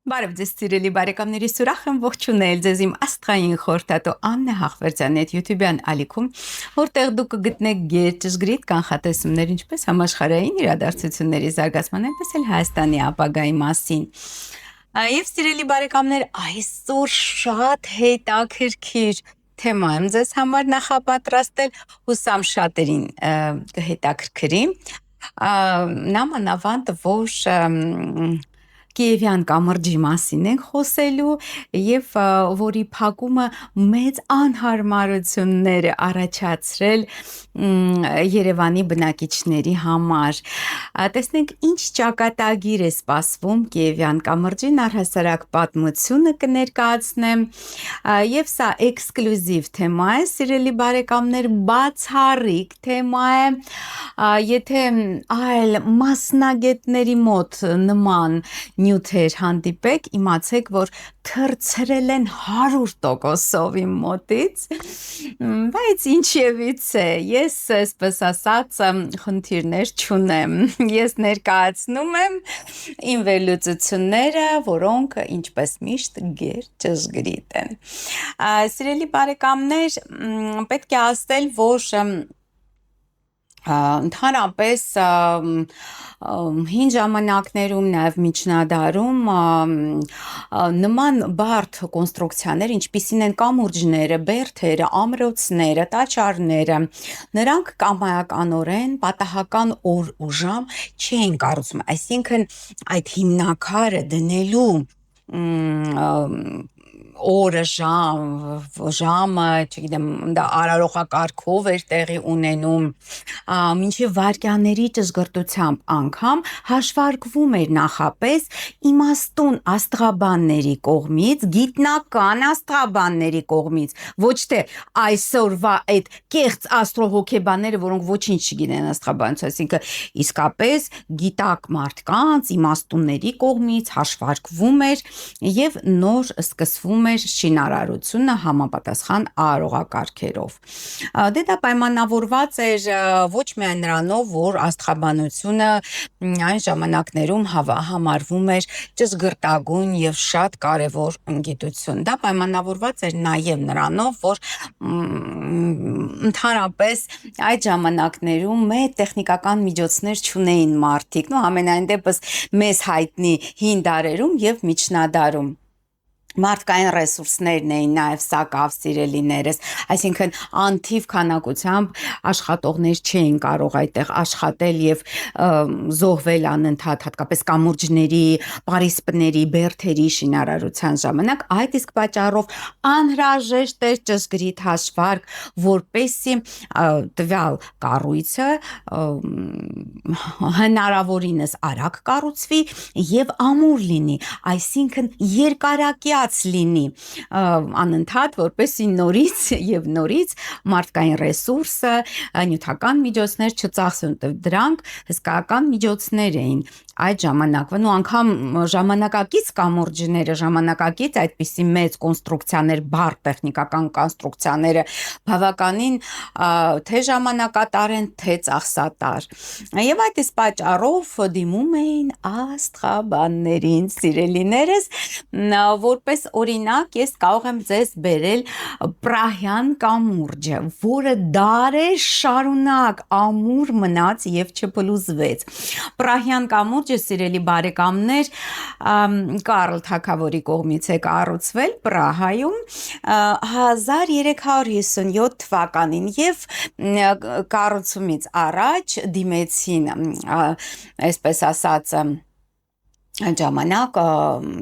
Բարև ձեզ սիրելի բարեկամների, ուրախ եմ ողջունել ձեզ իմ աստղային խորհրդատու Աննա Հաղվերդյանի հետ YouTube-յան ալիքում, որտեղ դուք կգտնեք գերճշգրիտ կանխատեսումներ ինչպես համաշխարհային իրադարձությունների զարգացման, այնպես էլ Հայաստանի ապագայի մասին։ Եվ սիրելի բարեկամներ, այսօր շատ հետաքրքիր թեմա եմ ձեզ համար նախապատրաստել, հուսամ շատերին կհետաքրքրի։ Նամանավանդ, որ Կիևյան կամրջի մասին ենք խոսելու եւ որի փակումը մեծ անհարմարություններ առաջացրել Երևանի բնակիչների համար։ Տեսնենք ինչ ճակատագիր է սպասվում Կիևյան կամրջին, առհասարակ պատմությունը կներկայացնեմ եւ սա էքսկլյուզիվ թեմա է, սիրելի բարեկամներ, բացառիկ թեմա է։ Եթե այլ մասնագետների մոտ նման նյութեր հանդիպեք, իմացեք, որ թռցրել են 100%-ով իմ մոտից, բայց ինչևից է, ես այսպես ասած խնդիրներ չունեմ, ես ներկայացնում եմ իմ վերլուծությունները, որոնք ինչպես միշտ գերճշգրիտ են։ Սիրելի բարեկամներ, պետք է ասել, որ ընդհանրապես հին ժամանակներում, նաև միջնադարում նման բարդ կոնստրուկցիաներ, ինչպիսին են կամուրջները, բերդերը, ամրոցները, տաճարները, նրանք կամայականորեն պատահական օր ու ժամ չէին կառուցում, այսինքն այդ հիմնաքարը դնելու օրը ժամը, չգիտեմ, դա արարողակարգով էր տեղի ունենում, մինչև վայրկյանների ճշգրտությամբ անգամ հաշվարկվում էր նախապես իմաստուն աստղաբանների կողմից, գիտնական աստղաբանների կողմից, ոչ թե այսօրվա այդ կեղծ աստրոհոգեբանները, որոնք ոչինչ չգիտեն աստղաբանություն, այսինքն իսկապես գիտակ մարդկանց, իմաստունների կողմից հաշվարկվում էր եւ նոր սկսվում էր շինարարությունը համապատասխան արարողակարգերով։ Դե դա պայմանավորված էր ոչ միայն նրանով, որ աստղաբանությունը այն ժամանակներում համարվում էր ճշգրտագույն եւ շատ կարեւոր գիտություն։ Դա պայմանավորված էր նաեւ նրանով, որ ընդհանրապես այդ ժամանակներում մեծ տեխնիկական միջոցներ չունեին մարդիկ, ամենայն դեպս մեզ հայտնի հին դարերում եւ միջնադարում։ Մարդկային ռեսուրսներն էին նաև սակավ, սիրելիներս, այսինքն անթիվ քանակությամբ աշխատողներ չէին կարող այդտեղ աշխատել եւ զոհվել անընդհատ, հատկապես կամուրջների, պարիսպների, բերդերի շինարարության ժամանակ, այդ իսկ պատճառով անհրաժեշտ էր ճշգրիտ հաշվարկ, որպեսզի տվյալ կառույցը հնարավորինս արագ կառուցվի եւ ամուր լինի, այսինքն երկարակյաց լինի անընդհատ, որպեսզի նորից եւ նորից մարդկային ռեսուրսը, նյութական միջոցներ չծախսեն, դրանք հսկայական միջոցներ էին այդ ժամանակվա, անգամ ժամանակակից կամուրջները, ժամանակակից այդպիսի մեծ կոնստրուկցիաներ, բարդ տեխնիկական կոնստրուկցիաները բավականին թե ժամանակատար են, թե ծախսատար։ Եվ այդ իսկ պատճառով դիմում էին աստղաբաններին, սիրելիներս, որպես օրինակ ես կարող եմ ձեզ բերել Պրահյան կամուրջը, որը դարեր շարունակ ամուր մնաց եւ չփլուզվեց։ Պրահյան կամուրջը, սիրելի բարեկամներ, Կարլ Թագավորի կողմից է կառուցվել Պրահայում 1357 թվականին եւ կառուցումից առաջ դիմեցին, այսպես ասած, այդ ժամանակ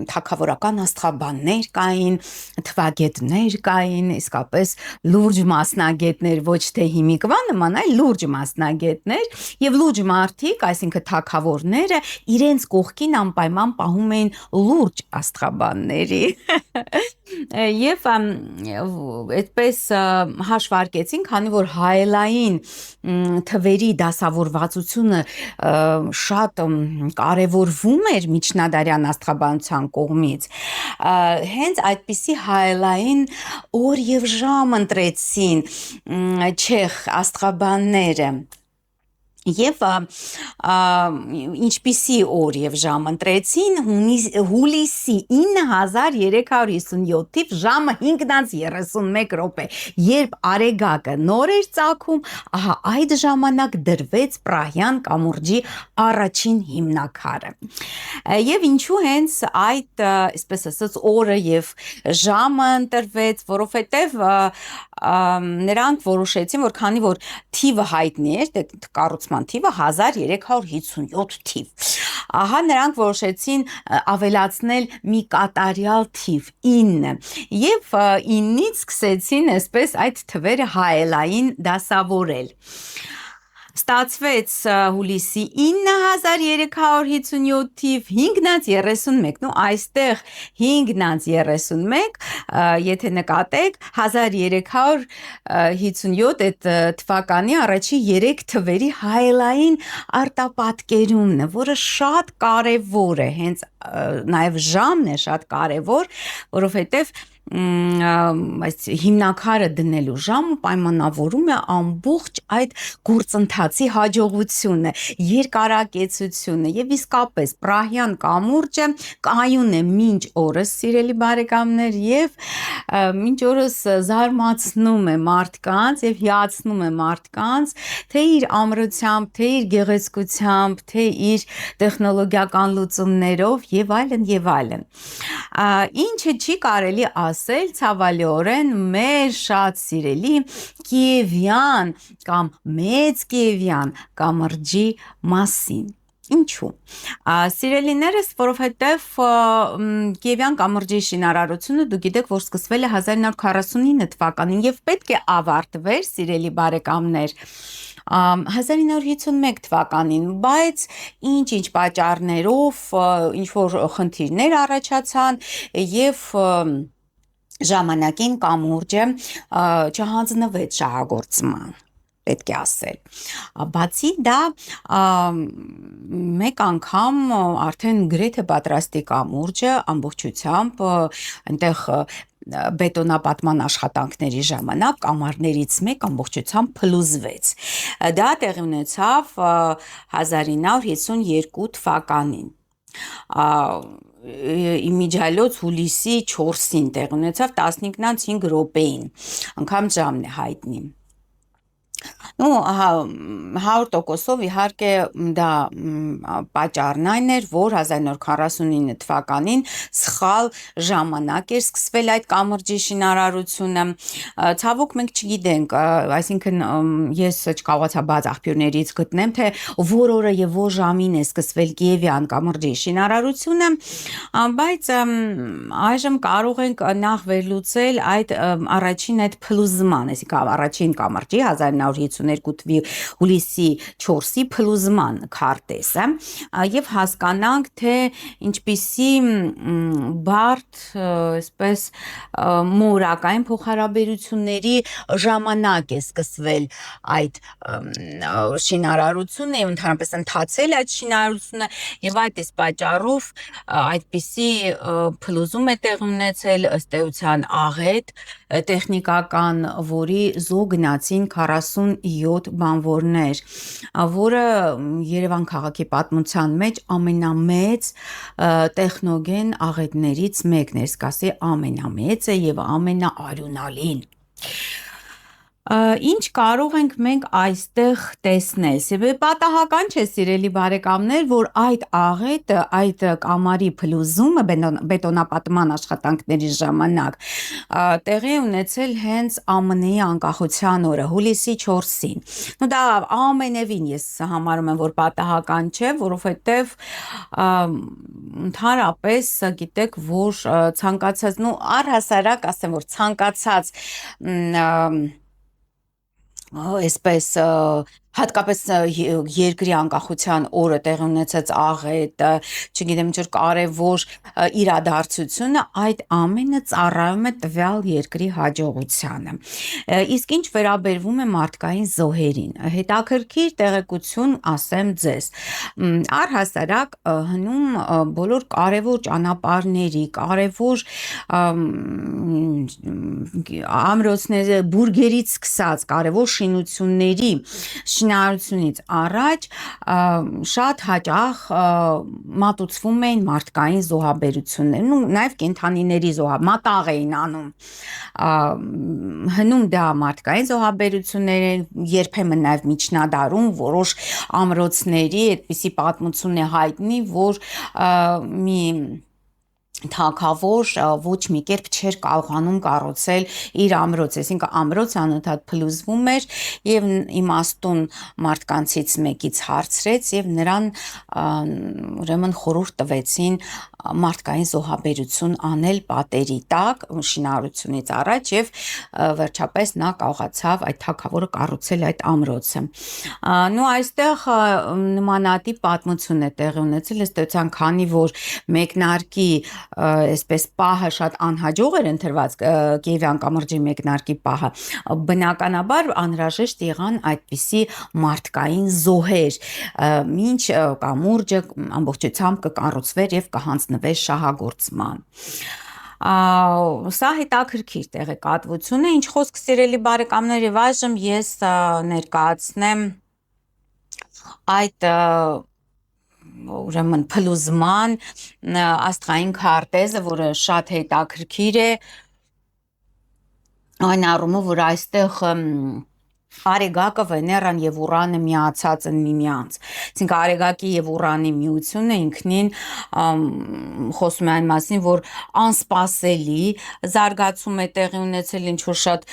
թագավորական աստղաբաններ կային, թվագետներ կային, իսկապես լուրջ մասնագետներ, ոչ թե հիմիկվա նման, այլ լուրջ մասնագետներ եւ լուրջ մարդիկ, այսինքն թագավորները իրենց կողքին անպայման պահում էին լուրջ աստղաբանների։ Եվ այդպես հաշվարկեցին, քանի որ հայելային թվերի դասավորվածությունը շատ կարևորվում էր միջնադարյան աստղաբանության կողմից, հենց այդպիսի հայելային օր եւ ժամ ընտրեցին չեխ աստղաբանները։ Եվ ինչպիսի օր եւ ժամ ընտրեցին հուլիսի 9357 թիվ ժամը 5:31 րոպե, երբ Արեգակը նոր էր ծագում, ահա այդ ժամանակ դրվեց Պրահյան կամուրջի առաջին հիմնաքարը։ Եվ ինչու հենց այդ, այսպես ասած, օրը եւ ժամը ընտրվեց, որովհետեւ նրանք որոշեցին, որ քանի որ թիվը հայտնի էր, կառուցման թիվը 1357 թիվ։ Ահա նրանք որոշեցին ավելացնել մի կատարյալ թիվ 9 եւ 9-ից սկսեցին այսպես այդ թվերը հայելային դասավորել։ Ստացվեց հուլիսի 9357 թիվ 5:31, ու այստեղ 5:31, եթե նկատեք 1357 այդ թվականի առաջի 3 թվերի հայելային արտապատկերումն է, որը շատ կարևոր է, հենց նաև ժամն է շատ կարևոր, որովհետև այս հիմնակարը դնելու ժամը պայմանավորում է ամբողջ այդ գործընթացի հաջողությունը, երկարակեցությունը եւ իսկապես Պրահյան կամուրջը կայուն է մինչ օրս, սիրելի բարեկամներ, եւ մինչ օրս զարմացնում է մարդկանց եւ հիացնում է մարդկանց, թե իր ամրությամբ, թե իր գեղեցկությամբ, թե իր տեխնոլոգիական լուծումներով եւ այլն եւ այլն։ Ինչը չի կարելի ասել ցավալիորեն մեր շատ սիրելի Կիևյան կամ մեծ Կիևյան կամրջի մասին։ Ինչու։ Սիրելիներս, որովհետև Կիևյան կամրջի շինարարությունը դուք գիտեք, որ սկսվել է 1949 թվականին եւ պետք է ավարտվեր, սիրելի բարեկամներ, 1951 թվականին, բայց ինչ-ինչ պատճառներով ինչ-որ խնդիրներ առաջացան եւ ժամանակին կամուրջը չհանձնվեց շահագործման, պետք է ասել։ Բացի դա, մեկ անգամ արդեն գրեթե պատրաստի կամուրջը ամբողջությամբ այնտեղ բետոնապատման աշխատանքների ժամանակ կամարներից մեկ ամբողջությամբ փլուզվեց։ Դա տեղի ունեցավ 1952 թվականին։ Իմիջիալոց հուլիսի 4-ին տեղ ունեցավ 15:05 րոպեին, անգամ ժամն է հայտնի։ Ну, 100%-ով իհարկե դա պատճառն այն էր, որ 1949 թվականին սխալ ժամանակ էր սկսվել այդ կամրջի շինարարությունը։ Ցավոք մենք չգիտենք, այսինքն ես չկարողացա բաց աղբյուրներից գտնեմ, թե որ օրը եւ որ ժամին է սկսվել Կիևյան կամրջի շինարարությունը, բայց այժմ կարող ենք նախ վերլուծել այդ առաջին այդ փլուզման, այսինքն առաջին կամրջի 1952 թվականի հուլիսի 4-ի փլուզման քարտեզը եւ հասկանանք, թե ինչպիսի բարդ, այսպես մորակային փոխհարաբերությունների ժամանակ է սկսվել այդ շինարարությունը եւ ընդհանրապես ընթացել այդ շինարարությունը եւ այդ այս պատճառով այդպիսի փլուզում է տեղ ունեցել ըստ էության աղետ տեխնիկական, որի զոհ գնացին 47 բանվորներ, որը Երևան քաղաքի պատմության մեջ ամենամեծ տեխնոգեն աղետներից մեկն է, սկսի ամենամեծը եւ ամենաարյունալին։ Ինչ կարող ենք մենք այստեղ տեսնել։ Պատահական չէ, սիրելի բարեկամներ, որ այդ աղետը, այդ կամարի փլուզումը բետոնապատման աշխատանքների ժամանակ տեղի ունեցել հենց ԱՄՆ-ի անկախության օրը, հուլիսի 4-ին։ Ну դա ամենևին ես համարում եմ, որ պատահական չէ, որովհետև ընդհանրապես գիտեք, որ ցանկացած, առհասարակ ասեմ, որ ցանկացած այսպես հատկապես երկրի անկախության օրը տեղի ունեցած աղետը, չգիտեմ, ինչ-որ կարևոր իրադարձությունը, այդ ամենը ծառայում է տվյալ երկրի հաջողությանը։ Իսկ ինչ վերաբերվում է մարդկային զոհերին, հետաքրքիր տեղեկություն ասեմ ձեզ։ Առհասարակ հնում բոլոր կարևոր ճանապարհների, կարևոր ամրոցների, բուրգերից սկսած կարևոր շինությունների շինարարությունից առաջ շատ հաճախ մատուցվում էին մարդկային զոհաբերություններ, ու նաև կենդանիների մատաղ էին անում, հնում դա մարդկային զոհաբերություններ են, երբեմն նաև միջնադարում որոշ ամրոցների այդպիսի պատմություն է հայտնի, որ մի թագավոր ոչ մի կերպ չէր կարողանում կառուցել իր ամրոցը, այսինքն ամրոցը անընդհատ փլուզվում էր եւ իմաստուն մարդկանցից մեկից հարցրեց եւ նրան ուրեմն խորհուրդ տվեցին մարդկային զոհաբերություն անել պատերի տակ շինարարությունից առաջ եւ վերջապես նա կարողացավ այդ թագավորը կառուցել այդ ամրոցը։ Նու այստեղ նմանատիպ պատմություն է տեղի ունեցել, ըստ էության, քանի որ մեկնարկի այսպես պահը շատ անհաջող էր ընտրված Կիևյան կամրջի մեկնարկի պահը, բնականաբար անհրաժեշտ եղան այդպիսի մարդկային զոհեր, մինչ կամուրջը ամբողջությամբ կկառուցվեր եւ կհանձնվեր շահագործման։ Սա հետաքրքիր տեղեկատվություն է, ինչ խոսք սիրելի բարեկամներ, եւ այժմ ես ներկայացնեմ այդ ուրեմն փլուզման աստղային քարտեզը, որը շատ հետաքրքիր է այն առումով, որ այստեղ Արեգակը, Վեներան եւ Ուրանը միացած են միմյանց։ Այսինքն Արեգակի եւ Ուրանի միությունը ինքնին խոսում է այն մասին, որ անսպասելի զարգացում է տեղի ունեցել, ինչ որ շատ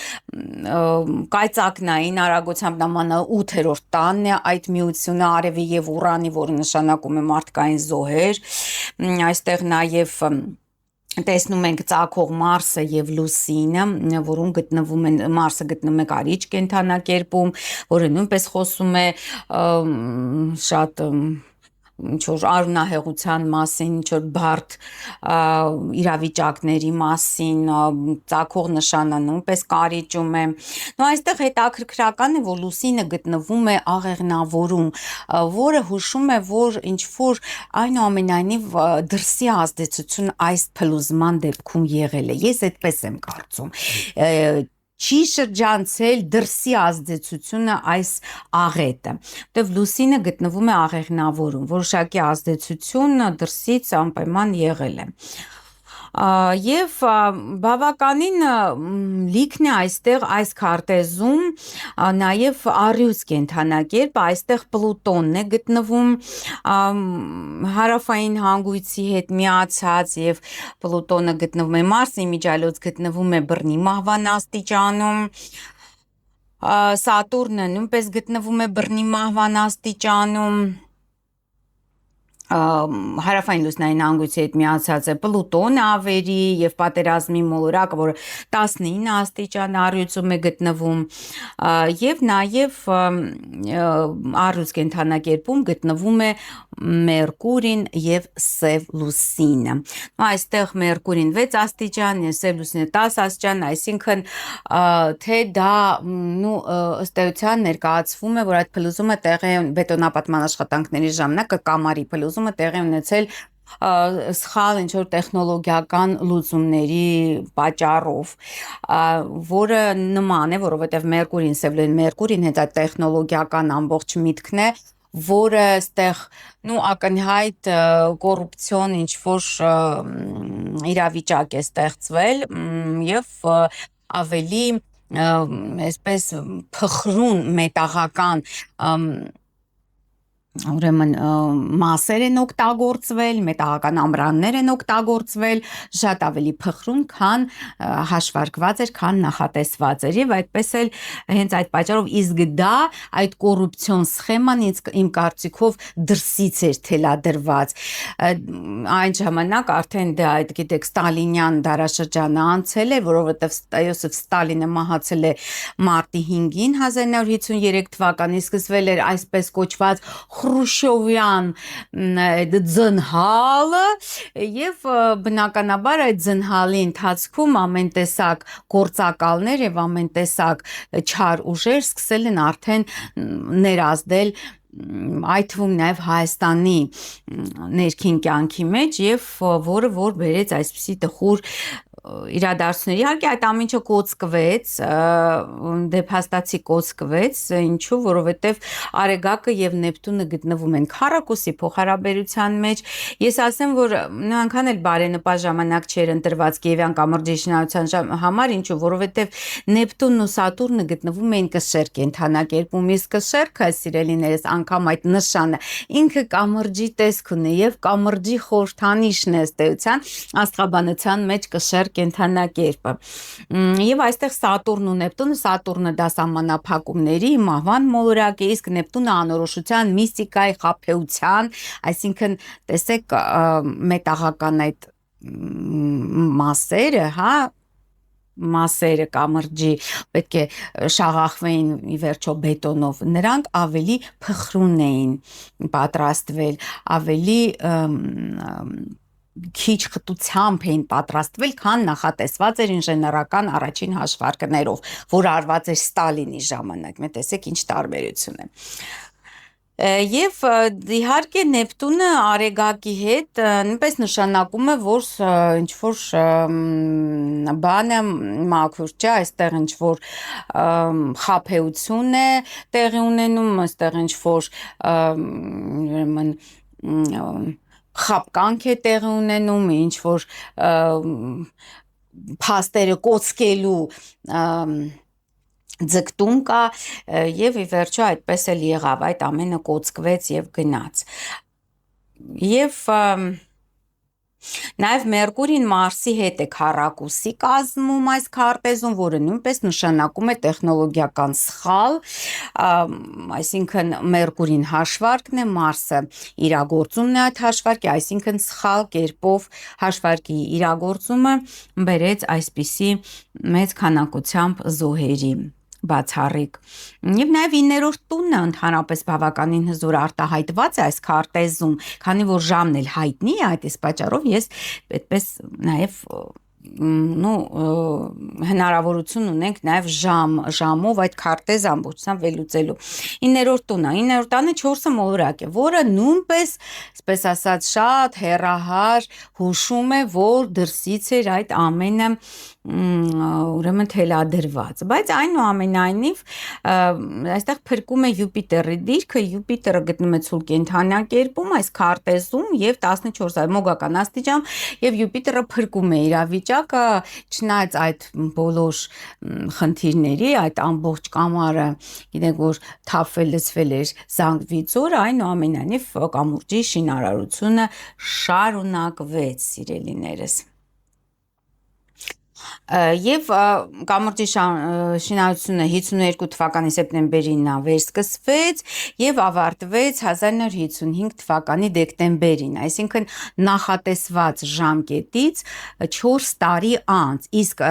կայծակնային արագությամբ նամանը 8-րդ տանն է այդ միությունը Արևի եւ Ուրանի, որը նշանակում է մարդկային զոհեր։ Այստեղ նաեւ տեսնում ենք ծագող Մարսը եւ Լուսինը, որում գտնվում են Մարսը գտնվում է կարիճ կենդանակերպում, որը նույնպես խոսում է շատ ինչ-որ արունահեղության մասին, ինչ-որ բարդ իրավիճակների մասին, ծագող նշանը նույնպես կարիճում է։ Նու այստեղ հետաքրքրական է, որ Լուսինը գտնվում է աղեղնավորում, որը հուշում է, որ ինչ-որ այնուամենայնիվ դրսի ազդեցություն այս փլուզման դեպքում եղել է։ Ես այդպես եմ կարծում։ Չի շրջանցել դրսի ազդեցությունը այս աղետը, որտեղ Լուսինը գտնվում է աղեղնավորում, որոշակի ազդեցություն դրսից անպայման եղել է։ Եվ բավականին լիքն է այստեղ այս քարտեզում նաև Արիուս կենդանակերպ, այստեղ Պլուտոնն է գտնվում հարավային հանգույցի հետ միացած եւ Պլուտոնը գտնվում է Մարսի միջալոց գտնվում է բռնի մահվան աստիճանում, Սատուրնը նույնպես գտնվում է բռնի մահվան աստիճանում, հարավային լուսնային հանգույցի հետ միացած է Պլուտոնը ավերի եւ պատերազմի մոլորակը, որը 19 աստիճան Արիուսում է գտնվում, եւ նաեւ Արիուս կենդանակերպում գտնվում է Մերկուրին եւ Սև Լուսինը։ Այստեղ Մերկուրին 6 աստիճան, Սև Լուսինը 10 աստիճան, այսինքն թե դա ըստ էության ներկայացվում է, որ այդ փլուզումը տեղի բետոնապատման աշխատանքների ժամանակ կամարի փլուզումը տեղի ունեցել սխալ ինչ-որ տեխնոլոգիական լուծումների պատճառով, որը նման է, որովհետև Մերկուրին հենց այդ տեխնոլոգիական ամբողջ միտքն է, որը այստեղ ակնհայտ կոռուպցիոն ինչ-որ իրավիճակ է ստեղծվել եւ ավելի այսպես փխրուն մետաղական ուրեմն մասեր են օգտագործվել, մետաղական ամրաններ են օգտագործվել, շատ ավելի փխրուն, քան հաշվարկված էր, քան նախատեսված էր, եւ այդպես էլ հենց այդ պատճառով իսկ դա այդ կոռուպցիոն սխեման իմ կարծիքով դրսից էր թելադրված։ Այն ժամանակ արդեն դա այդ գիտեք Ստալինյան դարաշրջանը անցել է, որովհետեւ Յոսեֆ Ստալինը մահացել է մարտի 5-ին 1953 թվականին, սկսվել էր այսպես կոչված Խրուշովյան ձնհալը եւ բնականաբար այդ ձնհալի ընթացքում ամեն տեսակ գործակալներ եւ ամեն տեսակ չար ուժեր սկսել են արդեն ներազդել այդ թվում նաև Հայաստանի ներքին կյանքի մեջ եւ որը որ բերեց այսպիսի տխուր իրադարձություններ։ Իհարկե այդ ամենը կոծկվեց, դեփաստացի կոծկվեց, ինչու, որովհետև Արեգակը եւ Նեպտունը գտնվում են քառակուսի փոխհարաբերության մեջ։ Ես ասեմ, որ այնքան էլ բարենպաստ ժամանակ չէր ընտրված Կիևյան կամրջի շինարարության համար, ինչու, որովհետև Նեպտունն ու Սատուրնը գտնվում էին կշեռ կենդանակերպում, իսկ կշեռքը, սիրելիներս, անգամ այդ նշանը ինքը կամրջի տեսք ունի եւ կամրջի խորհրդանիշն է ըստ էության աստղաբանության մեջ կշեռ կենդանակերպը։ Եվ այստեղ Սատուրն ու Նեպտունը, Սատուրնը դա սահմանափակումների, մահվան մոլորակ է, իսկ Նեպտունը անորոշության, միստիկայի, խաբեության, այսինքն տեսեք մետաղական այդ մասերը, հա, մասերը կամրջի պետք է շաղախվեին ի վերջո բետոնով, նրանք ավելի փխրուն էին պատրաստվել, ավելի քիչ խտությամբ էին պատրաստվել, քան նախատեսված էր ինժեներական առաջին հաշվարկներով, որ արված էր Ստալինի ժամանակ։ Մենք տեսեք ինչ տարբերություն է։ Եվ իհարկե Նեպտունը Արեգակի հետ նույնպես նշանակում է, որ ինչ որ բանը մաքուր չէ, այստեղ ինչ որ խաբեություն է տեղի ունենում, այստեղ ինչ որ ուրեմն խաբկանք է տեղի ունենում, ինչ որ փաստերը կոծկելու ձգտում կա եւ ի վերջո այդպես էլ եղավ, այդ ամենը կոծկվեց եւ գնաց։ Եվ նաև Մերկուրին Մարսի հետ է քառակուսի կազմում այս քարտեզում, որը նույնպես նշանակում է տեխնոլոգիական սխալ, այսինքն Մերկուրին հաշվարկն է, Մարսը իրագործումն է այդ հաշվարկի, այսինքն սխալ կերպով հաշվարկի իրագործումը բերեց այսպիսի մեծ քանակությամբ զոհերի բացառիկ։ Եվ նաև 9-րդ տունը ընդհանրապես բավականին հզոր արտահայտված է այս քարտեզում, քանի որ ժամն էլ հայտնի է, այդ պատճառով ես այդպես նաև հնարավորություն ունենք նաև ժամով այդ քարտեզը ամբողջությամբ վերլուծելու։ 9-րդ տունը, 9-րդ տանը 4-ը մոլորակ է, որը նույնպես, այսպես ասած, շատ հեռահար հուշում է, որ դրսից էր այդ ամենը ուրեմն թելադրված, բայց այնուամենայնիվ այստեղ փրկում է Յուպիտերի դիրքը, Յուպիտերը գտնում է ցուլ կենդանակերպում այս քարտեզում եւ 14 մոգական աստիճան եւ Յուպիտերը փրկում է իրավիճակը, չնայած այդ բոլոր խնդիրների, այդ ամբողջ կամարը, գիտեք որ թափվել լցվել էր զանգվի ծորը, այնուամենայնիվ կամուրջի շինարարությունը շարունակվեց, սիրելիներս։ Եվ կամրջի շինարարությունը 52 թվականի սեպտեմբերին վերսկսվեց եւ ավարտվեց 1955 թվականի դեկտեմբերին, այսինքն նախատեսված ժամկետից 4 տարի անց, իսկ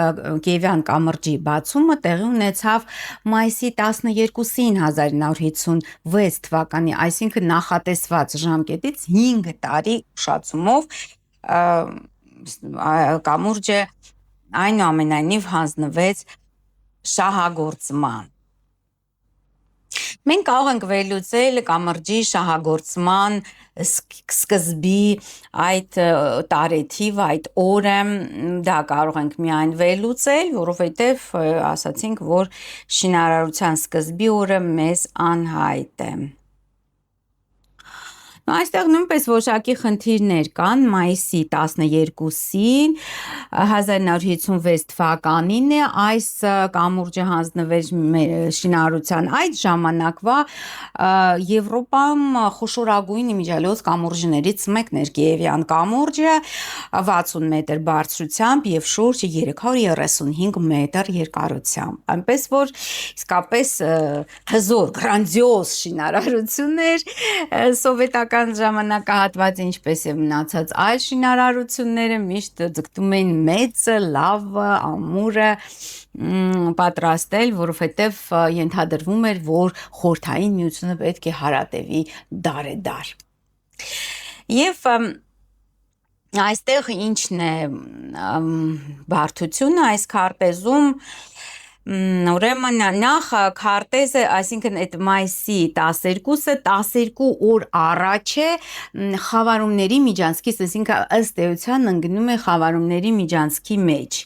Կիևյան կամրջի բացումը տեղի ունեցավ մայիսի 12-ին 1956 թվականի, այսինքն նախատեսված ժամկետից 5 տարի ուշացումով կամուրջը այնուամենայնիվ հանձնվեց շահագործման։ Մենք կարող ենք վերլուծել կամրջի շահագործման սկզբի այդ տարեթիվը, այդ օրը, դա կարող ենք միայն վերլուծել, որովհետև ասացինք, որ շինարարության սկզբի օրը մեզ անհայտ է։ Այստեղ նույնպես որոշակի խնդիրներ կան, մայիսի 12-ին 1956 թվականին է այս կամուրջը հանձնվեց շինարարության, այդ ժամանակվա Եվրոպայում խոշորագույն իմիջիայլոց կամուրջներից մեկն էր Կիևյան կամուրջը, 60 մետր բարձրությամբ եւ շուրջ 335 մետր երկարությամբ, այնպես որ իսկապես հզոր, գրանձիոզ շինարարություն էր սովետական ժամանակահատված, ինչպես է մնացած այլ շինարարությունները միշտ ձգտում էին մեծը, լավը, ամուրը պատրաստել, որովհետև ենթադրվում էր, որ խորհրդային միությունը պետք է հարատևի դարեդար։ Եվ այստեղ ինչն է բարդությունը այս քարտեզում, Ուրեմն նախ քարտեզը, այսինքն այդ մայիսի 12-ը 12 օր առաջ է խավարումների միջանցքից, այսինքն ըստ էության ընկնում է խավարումների միջանցքի մեջ։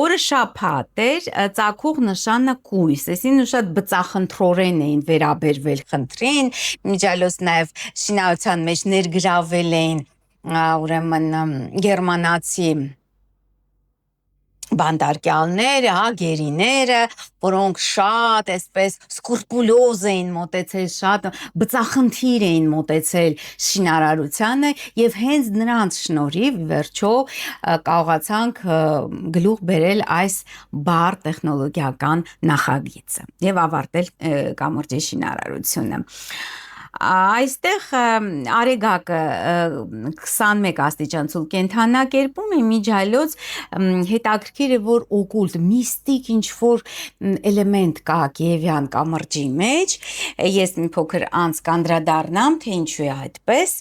Օրը շաբաթ էր, ծագող նշանը կույս, այսինքն շատ բծախնդրորեն էին վերաբերվել խնդրին, միջալոց նաև շինարարության մեջ ներգրավել էին ուրեմն գերմանացի բանդարկյալները, գերիները, որոնք շատ այսպես սկրուպուլոզ էին մոտեցել, շատ բծախնդիր էին մոտեցել շինարարությանը եւ հենց նրանց շնորհիվ վերջո կարողացանք գլուխ բերել այս բար տեխնոլոգիական նախագիծը եւ ավարտել կամրջի շինարարությունը։ Այստեղ արեգակը 21 աստիճան ցուլ կենթանակերպում է միջալոց հետաքրքիր է որ օկուլտ միստիկ ինչ որ էլեմենտ կա Կիևյան կամրջի մեջ ես մի փոքր անց կանդրադառնամ թե ինչու է այդպես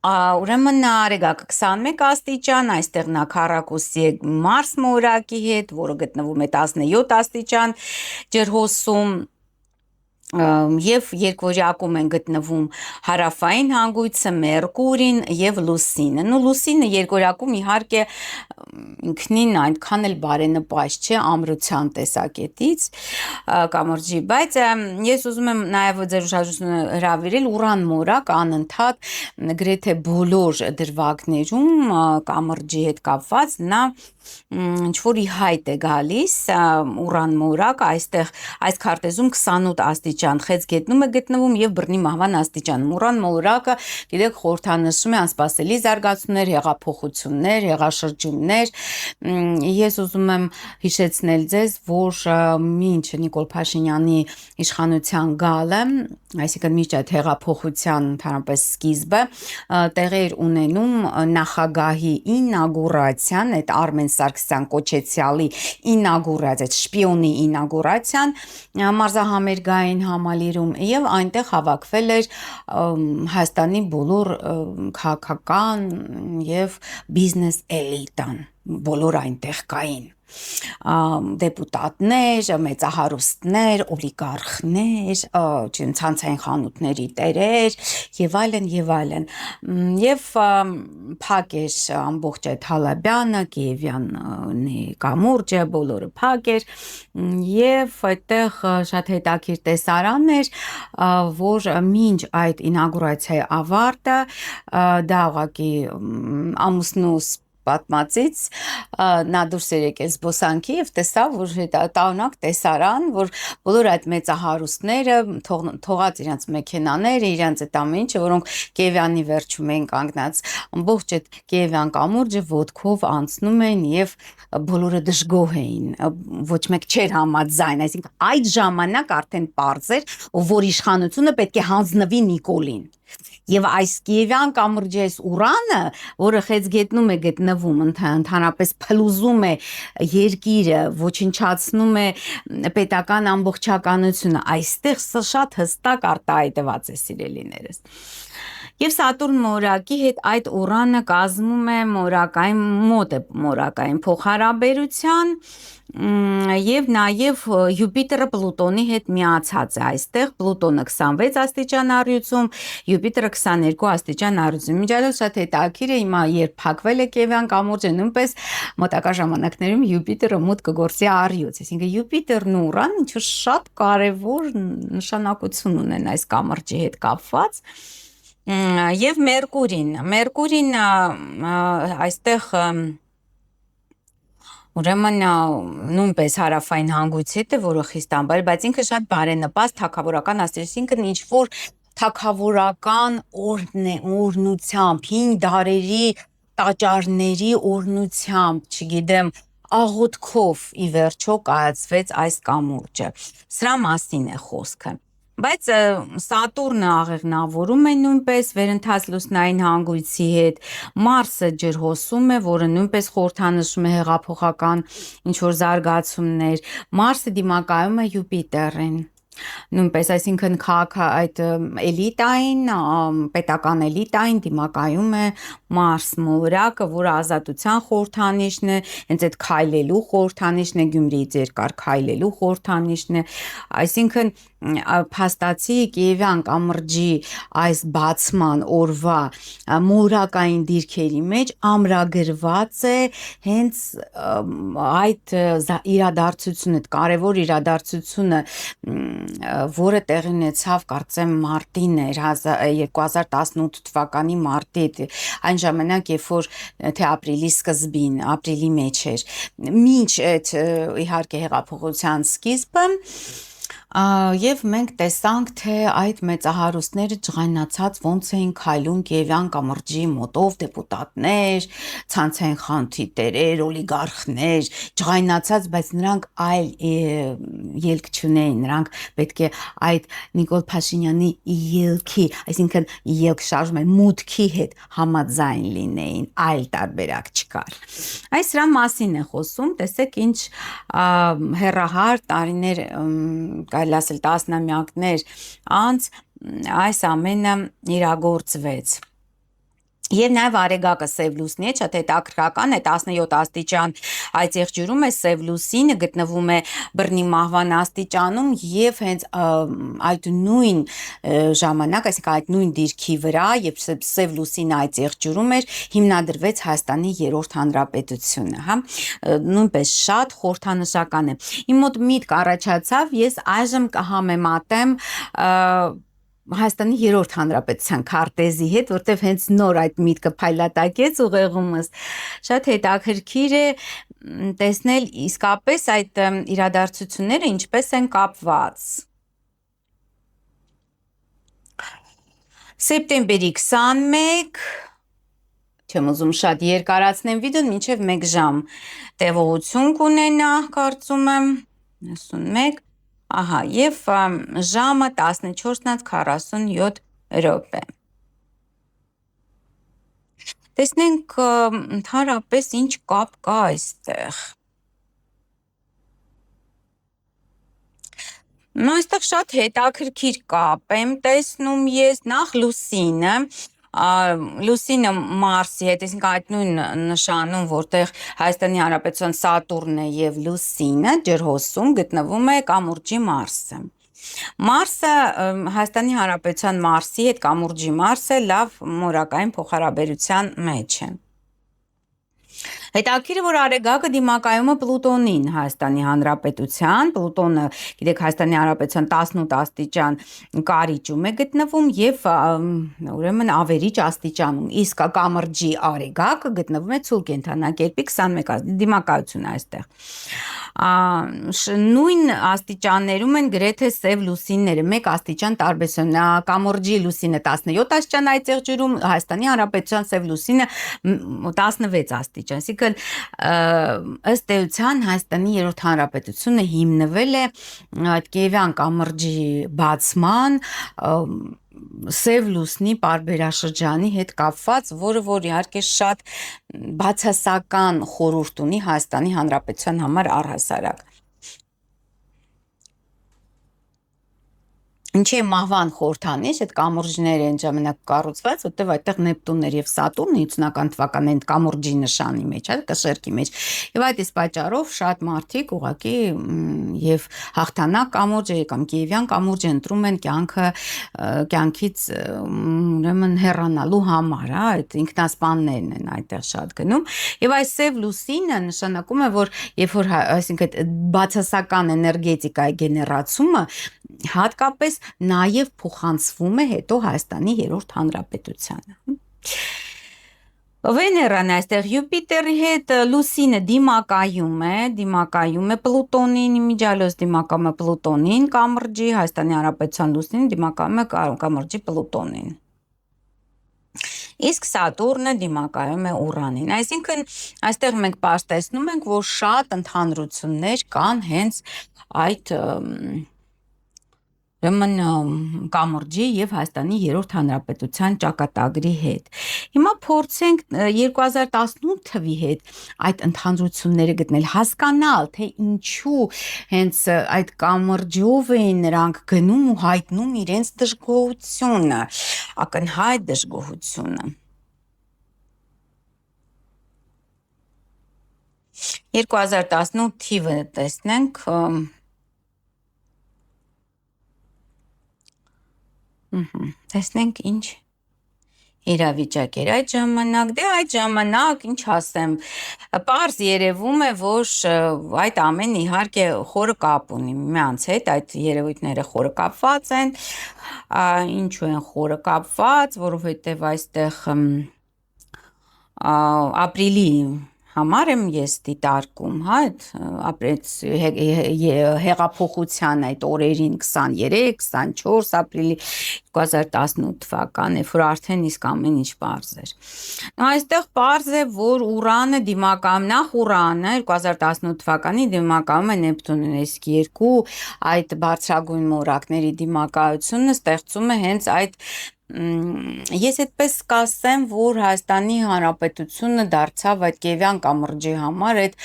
ուրեմն արեգակը 21 աստիճան, այստեղ նա քառակուսի է Մարս մորակի հետ, որը գտնվում է 17 աստիճան ջրհոսում եւ երկվորյակում են գտնվում հարավային հանգույցը Մերկուրին եւ Լուսինը։ Լուսինը երկորյակում իհարկե ինքնին այնքան էլ բարենպաստ չէ ամրության տեսակետից կամրջի, բայց ես ուզում եմ նաեւ ձեր ուշադրությունը հրավիրել Ուրան մորակ անընդհատ գրեթե բոլոր դրվագներում կամրջի հետ կապված նա ինչ որ ի հայտ է գալիս Ուրան մորակ այստեղ այս քարտեզում 28 աստիճան խեցգետնում է գտնվում եւ բռնի մահվան աստիճան Ուրան մորակը գիտեք խորհրդանշում է անսպասելի զարգացումներ, հեղափոխություններ, հեղաշրջումներ ես ուզում եմ հիշեցնել ձեզ որ մինչ Նիկոլ Փաշինյանի իշխանության գալը այսինքն մինչ այդ հեղափոխության ընդհանրապես սկիզբը տեղի էր ունենում նախագահի ինագուրացիան այդ Արմեն Սարգսյան կոչեցյալի ինագուրացիա, շպիոնի ինագուրացիան մարզահամերգային համալիրում եւ այնտեղ հավաքվել էր Հայաստանի բոլոր քաղաքական եւ բիզնես էլիտան, բոլոր այնտեղ կային դեպուտատներ, մեծահարուստներ, օլիգարխներ, ցանցային խանութների տերեր եւ այլն եւ այլն եւ փակ էր ամբողջ այդ Հալաբյանը, Կիևյանի կամուրջը, բոլորը փակ էր եւ այդտեղ շատ հետաքրքիր տեսարան էր, որ մինչ այդ ինագուրացիայի ավարտը դա ուղղակի ամուսնուս պատմածից նա դուրս էր եկել զբոսանքի եւ տեսավ որ տանակ տեսարան որ բոլոր այդ մեծահարուստները թողած իրենց մեքենաները իրենց այդ ամեն ինչը որոնք Կիևյանի վերջում են կանգնած ամբողջ այդ Կիևյան կամուրջը ոտքով անցնում են եւ բոլորը դժգոհ էին ոչ մեկ չէր համաձայն այսինքն այդ ժամանակ արդեն պարզ էր որ իշխանությունը պետք է հանձնվի Նիկոլին Եվ այս Կիևյան կամրջի այս Ուրանը, որը խեցգետնում է գտնվում, ընդհանրապես փլուզում է երկիրը, ոչնչացնում է պետական ամբողջականությունը, այստեղ շատ հստակ արտահայտված է սիրելիներս։ Եվ Սատուրն մորակի հետ այդ Ուրանը կազմում է մորակային մոտ է մորակային փոխհարաբերության եւ նաեւ Յուպիտերը Պլուտոնի հետ միացած է այստեղ Պլուտոնը 26 աստիճան առյուծում Յուպիտերը 22 աստիճան առյուծում միջալոց շատ հետաքրքիր է հիմա երբ փակվել է Կիևյան կամուրջը նույնպես մոտակա ժամանակներում Յուպիտերը մոտ կգործի առյուծ այսինքն Յուպիտերն ու Ուրան ինչ որ շատ կարեւոր նշանակություն ունեն այս կամրջի հետ կապված Եվ Մերկուրին այստեղ ուրեմն նույնպես հարավային հանգույցի հետ է, որը խիստ անբար, բայց ինքը շատ բարենպաստ թագավորական աստիճան, ինչ որ թագավորական օրնությամբ, 5 դարերի տաճարների օրնությամբ, չգիտեմ, աղոթքով ի վերջո կայացվեց այս կամուրջը։ Սրա մասին է խոսքը։ Բայց Սատուրնը աղեղնավորում է նույնպես վերընթաց լուսնային հանգույցի հետ, Մարսը ջրհոսում է, որը նույնպես խորհրդանշում է հեղափոխական ինչ-որ զարգացումներ, Մարսը դիմակայում է Յուպիտերին, Նույնպես, այսինքն այդ էլիտային, պետական էլիտային դիմակայում է Մարս մոլորակը, որը ազատության խորհրդանիշն է, հենց այդ քայլելու խորհրդանիշն է, Գյումրիից երկար քայլելու խորհրդանիշն է, այսինքն փաստացի Կիևյան կամրջի այս բացման օրվա մոլորակային դիրքերի մեջ ամրագրված է հենց այդ իրադարձությունը, կարևոր իրադարձությունը, որը տեղի ունեցավ, կարծեմ, մարտին էր 2018 թվականի մարտի, այն ժամանակ, երբ որ թե ապրիլի սկզբին, ապրիլի մեջ էր, մինչ այդ իհարկե հեղափոխության սկիզբը, եւ մենք տեսանք, թե այդ մեծահարուստները ջղայնացած ոնց էին քայլում Կիևյան կամրջի մոտով դեպուտատներ, ցանցային խանութի տերեր, օլիգարխներ, ջղայնացած, բայց նրանք այլ ելք չունեին, նրանք պետք է այդ Նիկոլ Փաշինյանի ելքի, այսինքն ելք շարժում են մուտքի հետ համաձայն լինեին, այլ տարբերակ չկար։ Այս սրա մասին է խոսում, տեսեք ինչ հեռահար տարիներ, կարելի ասել տասնամյակներ անց այս ամենը իրագործվեց։ Եվ նաև Արեգակը սև լուսնի է, շատ հետաքրքրական է, 17 աստիճան այդ եղջյուրում է, սև լուսինը գտնվում է բռնի մահվան աստիճանում եւ հենց այդ նույն ժամանակ, այսինքն այդ նույն դիրքի վրա, երբ սև լուսինը այդ եղջյուրում էր, հիմնադրվեց Հայաստանի 3-րդ հանրապետությունը, հա, նույնպես շատ խորհրդանշական է։ Իմ մոտ միտք առաջացավ, ես այժմ կհամեմատեմ Հայաստանի 3-րդ հանրապետության քարտեզի հետ, որտեղ հենց նոր այդ միտքը փայլատակեց ուղեղումս, շատ հետաքրքիր է տեսնել իսկապես այդ իրադարձությունները ինչպես են կապված։ Սեպտեմբերի 21, չեմ ուզում շատ երկարացնեմ վիդեոն, մինչև 1 ժամ տևողություն կունենա, կարծում եմ, 91, ահա, եւ ժամը 14:47 րոպե։ Տեսնենք ընդհանրապես ինչ կապ կա այստեղ։ Այստեղ շատ հետաքրքիր կապ եմ տեսնում ես, նախ լուսինը, լուսինը Մարսի հետ, այսինքն այդ նույն նշանում, որտեղ Հայաստանի Հանրապետության Սատուրնն է եւ լուսինը ջրհոսում գտնվում է կամուրջի Մարսը։ Մարսը Հայաստանի Հանրապետության Մարսի հետ կամուրջի Մարսը լավ մորակային փոխհարաբերության մեջ է։ Հետաքրքիր է, որ Արեգակը դիմակայում է Պլուտոնին Հայաստանի Հանրապետության, Պլուտոնը, գիտեք, Հայաստանի Հանրապետության 18 աստիճան կարիճում է գտնվում եւ ուրեմն ավերիճ աստիճանում, իսկ կամրջի Արեգակը գտնվում է ցուլ կենթանակերպի 21 դիմակայություն այստեղ։ Նույն աստիճաններում են գրեթե սև լուսինները, 1 աստիճան տարբերություն, կամրջի լուսինը 17 աստիճան այդ եղջյուրում, Հայաստանի Հանրապետության սև լուսինը 16 աստիճան, այսինքն ըստ էության Հայաստանի 3-րդ հանրապետությունը հիմնվել է այդ Կիևյան կամրջի բացման սև լուսնի պարբերաշրջանի հետ կապված, որը որ իհարկե շատ բացասական խորհուրդ ունի Հայաստանի Հանրապետության համար առհասարակ։ Ինչի մահվան խորհրդանիշ, այդ կամուրջները այն ժամանակ կառուցված, որտեղ այդտեղ Նեպտուններ եւ Սատուրնը 50-ական թվականներին կամուրջի նշանի մեջ, հա, կշերկի մեջ։ Եվ այդ իսկ պատճառով շատ մարդիկ ուղղակի եւ հաղթանակ կամուրջը կամ Կիևյան կամուրջը ընտրում են կյանքից ուրեմն հեռանալու համար, հա, այդ ինքնասպաններն են այդտեղ շատ գնում։ Եվ այս սև լուսինը նշանակում է, որ երբ որ այսինքն բացասական էներգետիկայի գեներացումը հատկապես նաև փոխանցվում է հետո Հայաստանի 3-րդ հանրապետությանը։ Վեներան այստեղ Յուպիտերի հետ լուսինը դիմակայում է Պլուտոնին, իմիջիալոց դիմակայում է Պլուտոնին կամրջի, Հայաստանի Հանրապետության լուսինը դիմակայում է կամրջի Պլուտոնին։ Իսկ Սատուրնը դիմակայում է Ուրանին։ Այսինքն այստեղ մենք պաշտեցնում ենք, որ շատ ընդհանրություններ կան հենց այդ ուրեմն կամրջի եւ Հայաստանի երրորդ հանրապետության ճակատագրի հետ։ Հիմա փորձենք 2018 թվի հետ այդ ընդհանրությունները գտնել, հասկանալ, թե ինչու հենց այդ կամրջով էին նրանք գնում ու հայտնում իրենց դժգոհությունը, ակնհայտ դժգոհությունը։ 2018 թիվը տեսնենք, տեսնենք ինչ իրավիճակ էր այդ ժամանակ, այդ ժամանակ, ինչ ասեմ, պարզ երևում է, որ այդ ամեն իհարկե խորը կապ ունի միմյանց հետ, այդ երևույթները խորը կապված են, ինչու են խորը կապված, որովհետև այստեղ ապրիլի համար եմ ես դիտարկում, այդ ապրեց հեղափոխության այդ օրերին 23, 24 ապրիլի 2018 թվական, երբ որ արդեն իսկ ամեն ինչ պարզ էր։ Այստեղ պարզ է, որ Ուրանը դիմակայում, նախ Ուրանը 2018 թվականի դիմակայում է Նեպտունին, իսկ երկու այդ բարձրագույն մորակների դիմակայությունը ստեղծում է հենց այդ ես այդպես կասեմ, որ Հայաստանի Հանրապետությունը դարձավ այդ Կիևյան կամրջի համար այդ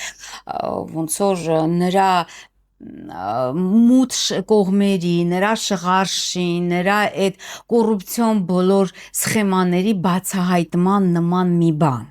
ոնց որ նրա մութ կողմերի, նրա շղարշի, նրա այդ կոռուպցիոն բոլոր սխեմաների բացահայտման նման մի բան։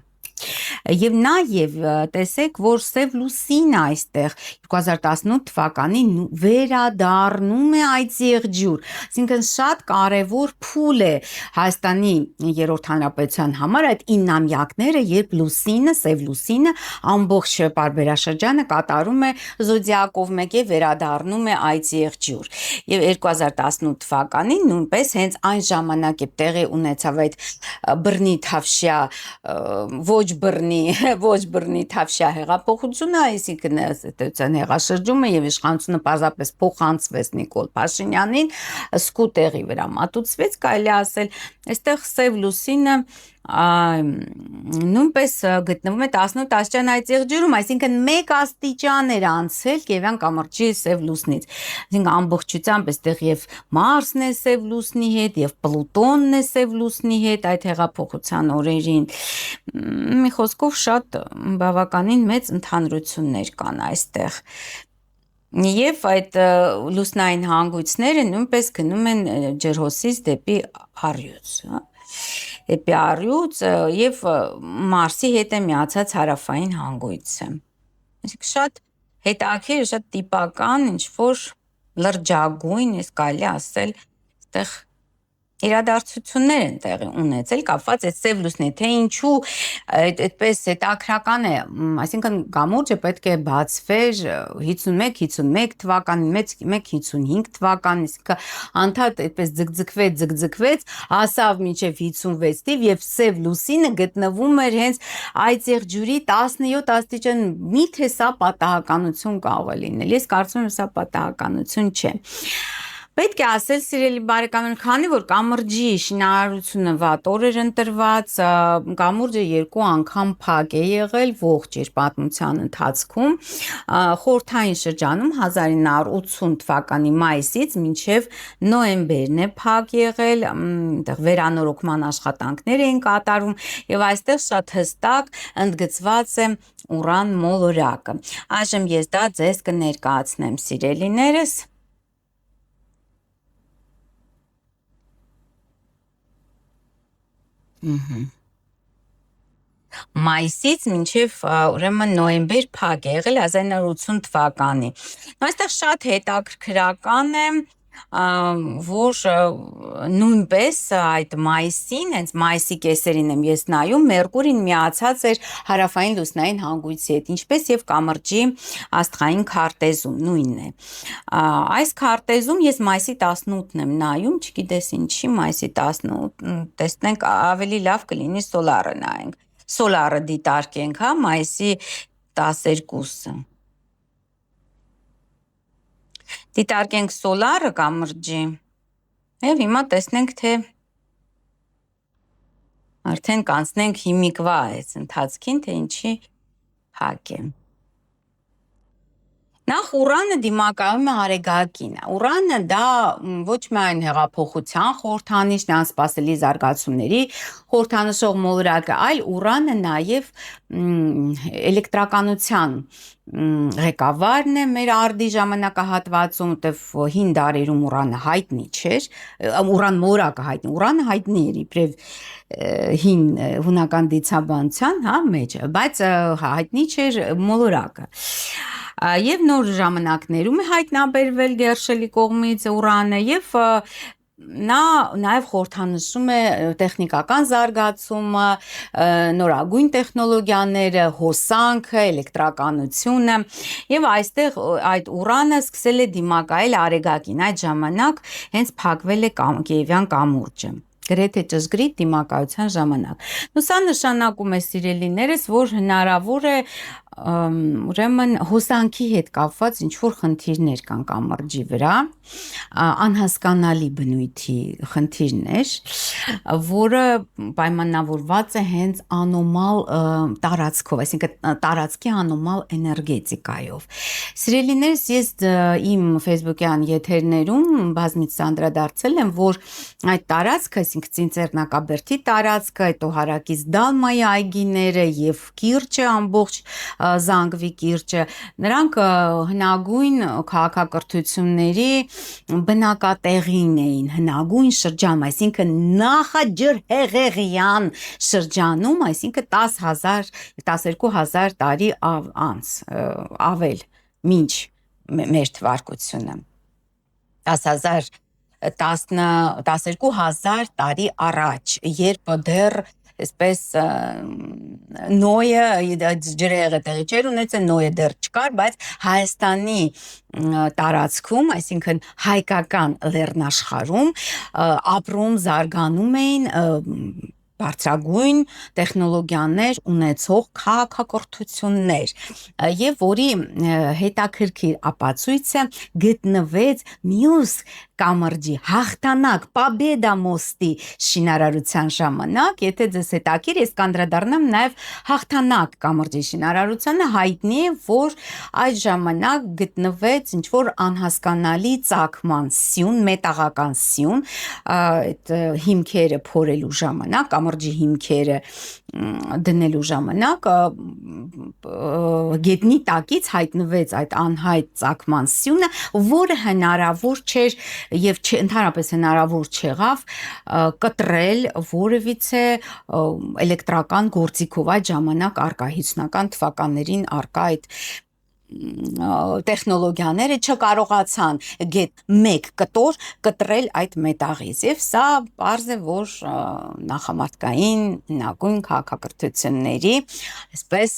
Եվ նաև տեսեք, որ Սև լուսինը այստեղ 2018 թվականին վերադառնում է այդ եղջյուր, այսինքն շատ կարևոր փուլ է Հայաստանի երրորդ հանրապետության համար այդ 9-ամյակները, երբ լուսինը, Սև լուսինը ամբողջ պարբերաշրջանը կատարում է զոդիակով մեկը վերադառնում է այդ եղջյուր։ Եվ 2018 թվականին նույնպես հենց այն ժամանակ է տեղի ունեցավ այդ բռնի թավշյա ոչ բռնի թավշյա հեղափոխությունը, այսինքն ըստ հեղաշրջումը եւ իշխանությունը պարզապես փոխանցվեց Նիկոլ Փաշինյանին, սկուտերի վրա մատուցվեց, կարելի ասել, այստեղ Սև լուսինը նույնպես գտնվում է 18 աստիճան այդ եղջյուրում, այսինքն 1 աստիճան էր անցել Կիևյան կամրջի Սև լուսնից, այսինքն ամբողջությամբ այստեղ եւ Մարսն է Սև լուսնի հետ եւ Պլուտոնն է Սև լուսնի հետ այդ հեղափոխության օրերին, մի խոսքով շատ բավականին մեծ ընդհանրություններ կան այստեղ։ Եվ այդ լուսնային հանգույցները նույնպես գնում են ջրհոսից դեպի առյուծ, դեպի առյուծ եւ Մարսի հետ է միացած հարավային հանգույցը։ Այսինքն շատ հետաքրքիր, շատ տիպական, ինչ որ լրջագույն, ես կարելի ասել, այդտեղ իրադարձություններ են տեղի ունեցել կապված այդ Սև լուսնի, թե ինչու այդպես հետաքրական է, այսինքն կամուրջը պետք է բացվեր 51 թվականին, 55 թվականին, այսինքն անդադ այդպես ձգձգվեց, հասավ մինչև 56 թիվ եւ Սև լուսինը գտնվում էր հենց այդ եղջյուրի 17 աստիճան, միթե սա պատահականություն կարող է լինել։ Ես կարծում եմ սա պատահականություն չէ։ Պետք է ասել, սիրելի բարեկամներ, քանի որ կամրջի շինարարությունը վատ օր էր ընտրված, կամուրջը 2 անգամ փակ է եղել ողջ իր պատմության ընթացքում, խորհրդային շրջանում 1980 թվականի մայիսից մինչև նոյեմբերն է փակ եղել, այնտեղ վերանորոգման աշխատանքներ էին կատարում եւ այստեղ շատ հստակ ընդգծված է ուրան մոլորակը։ Այժմ ես դա ձեզ կներկայացնեմ, սիրելիներս։ Մայիսից մինչև ուրեմն նոյեմբեր փակ է եղել 1980 թվականի։ Այստեղ շատ հետաքրքրական է, որ նույնպես այդ մայիսին, հենց մայիսի կեսերին եմ ես նայում, Մերկուրին միացած էր հարավային լուսնային հանգույցի հետ, ինչպես եւ կամրջի աստղային քարտեզում նույնն է։ Այս քարտեզում ես մայիսի 18-ն եմ նայում, չգիտես ինչի մայիսի 18, տեսնենք ավելի լավ կլինի սոլարը նայենք։ Սոլարը դիտարկենք, հա, մայիսի 12-ը։ Դիտարկենք սոլարը կամրջի եւ հիմա տեսնենք, թե արդեն կանցնենք հիմիկվա այս ընթացքին, թե ինչի փակ է։ Նախ Ուրանը դիմակայում է Արեգակին։ Ուրանը դա ոչ միայն հեղափոխության խորհրդանիշն է, անսպասելի զարգացումների խորհրդանշող մոլորակը, այլ Ուրանը նաև էլեկտրականության ղեկավարն է մեր արդի ժամանակահատվածում, որտեվ հին դարերում Ուրանը հայտնի չէր, Ուրան մորակը հայտնի, Ուրանը հայտնի էր իբրև հին հունական դիցաբանության, հա, մեջ, բայց հայտնի չէր մոլորակը։ Եվ նոր ժամանակներում է հայտնաբերվել Գերշելի կողմից Ուրանը եւ նա նաև խորհրդանշում է տեխնիկական զարգացումը, նորագույն տեխնոլոգիաները, հոսանքը, էլեկտրականությունը եւ այստեղ այդ Ուրանը սկսել է դիմակայել Արեգակին, այդ ժամանակ հենց փակվել է Կիևյան կամուրջը գրեթե ճշգրիտ դիմակայության ժամանակ։ Սա նշանակում է սիրելիներս, որ հնարավոր է ուրեմն հոսանքի հետ կապված ինչ որ խնդիրներ կան կամրջի վրա, անհասկանալի բնույթի խնդիրներ, որը պայմանավորված է հենց անոմալ տարածքով, այսինքն տարածքի անոմալ էներգետիկայով։ Սիրելիներս, ես իմ Facebook-յան եթերներում բազմիցս անդրադարձել եմ, որ այդ տարածքը, այսինքն Ծինծեռնակաբերդի տարածքը, այդ Օհարակից Դալմայի այգիները եւ կիրճը ամբողջ Զանգվի կիրճը, նրանք հնագույն քաղաքակրթությունների բնակատեղին էին, հնագույն շրջան, այսինքն նախաջրհեղեղյան շրջանում, այսինքն 12,000 տարի անց, ավել, մինչ մեր թվարկությունը, 12,000 տարի առաջ, երբ դեռ այսպես Նոյը ջրհեղեղը տեղի չէր ունեցել, Նոյը դեռ չկար, բայց Հայաստանի տարածքում, այսինքն հայկական լեռնաշխարհում ապրում, զարգանում էին բարձրագույն տեխնոլոգիաներ ունեցող քաղաքակրթություններ եւ որի հետաքրքիր ապացույցը գտնվեց մյուս կամրջի հաղթանակ Պաբեդա մոստի շինարարության ժամանակ, եթե ձեզ հետաքրքիր, ես կանդրադառնամ նաև հաղթանակ կամրջի շինարարությանը, հայտնի է, որ այդ ժամանակ գտնվեց ինչ որ անհասկանալի ծագման սյուն, մետաղական սյուն, այդ հիմքերը փորելու ժամանակ, կամրջի հիմքերը դնելու ժամանակ գետնի տակից հայտնվեց այդ անհայտ ծագման սյունը, որը հնարավոր չէր եւ ընդհանրապես հնարավոր չեղավ կտրել որևիցե էլեկտրական գործիքով այդ ժամանակ արկա 50-ական թվականներին արկա այդ տեխնոլոգիաները չկարողացան մեկ կտոր կտրել այդ մետաղից եւ սա պարզ է որ նախամարտկային հնագույն քաղաքակրթությունների այսպես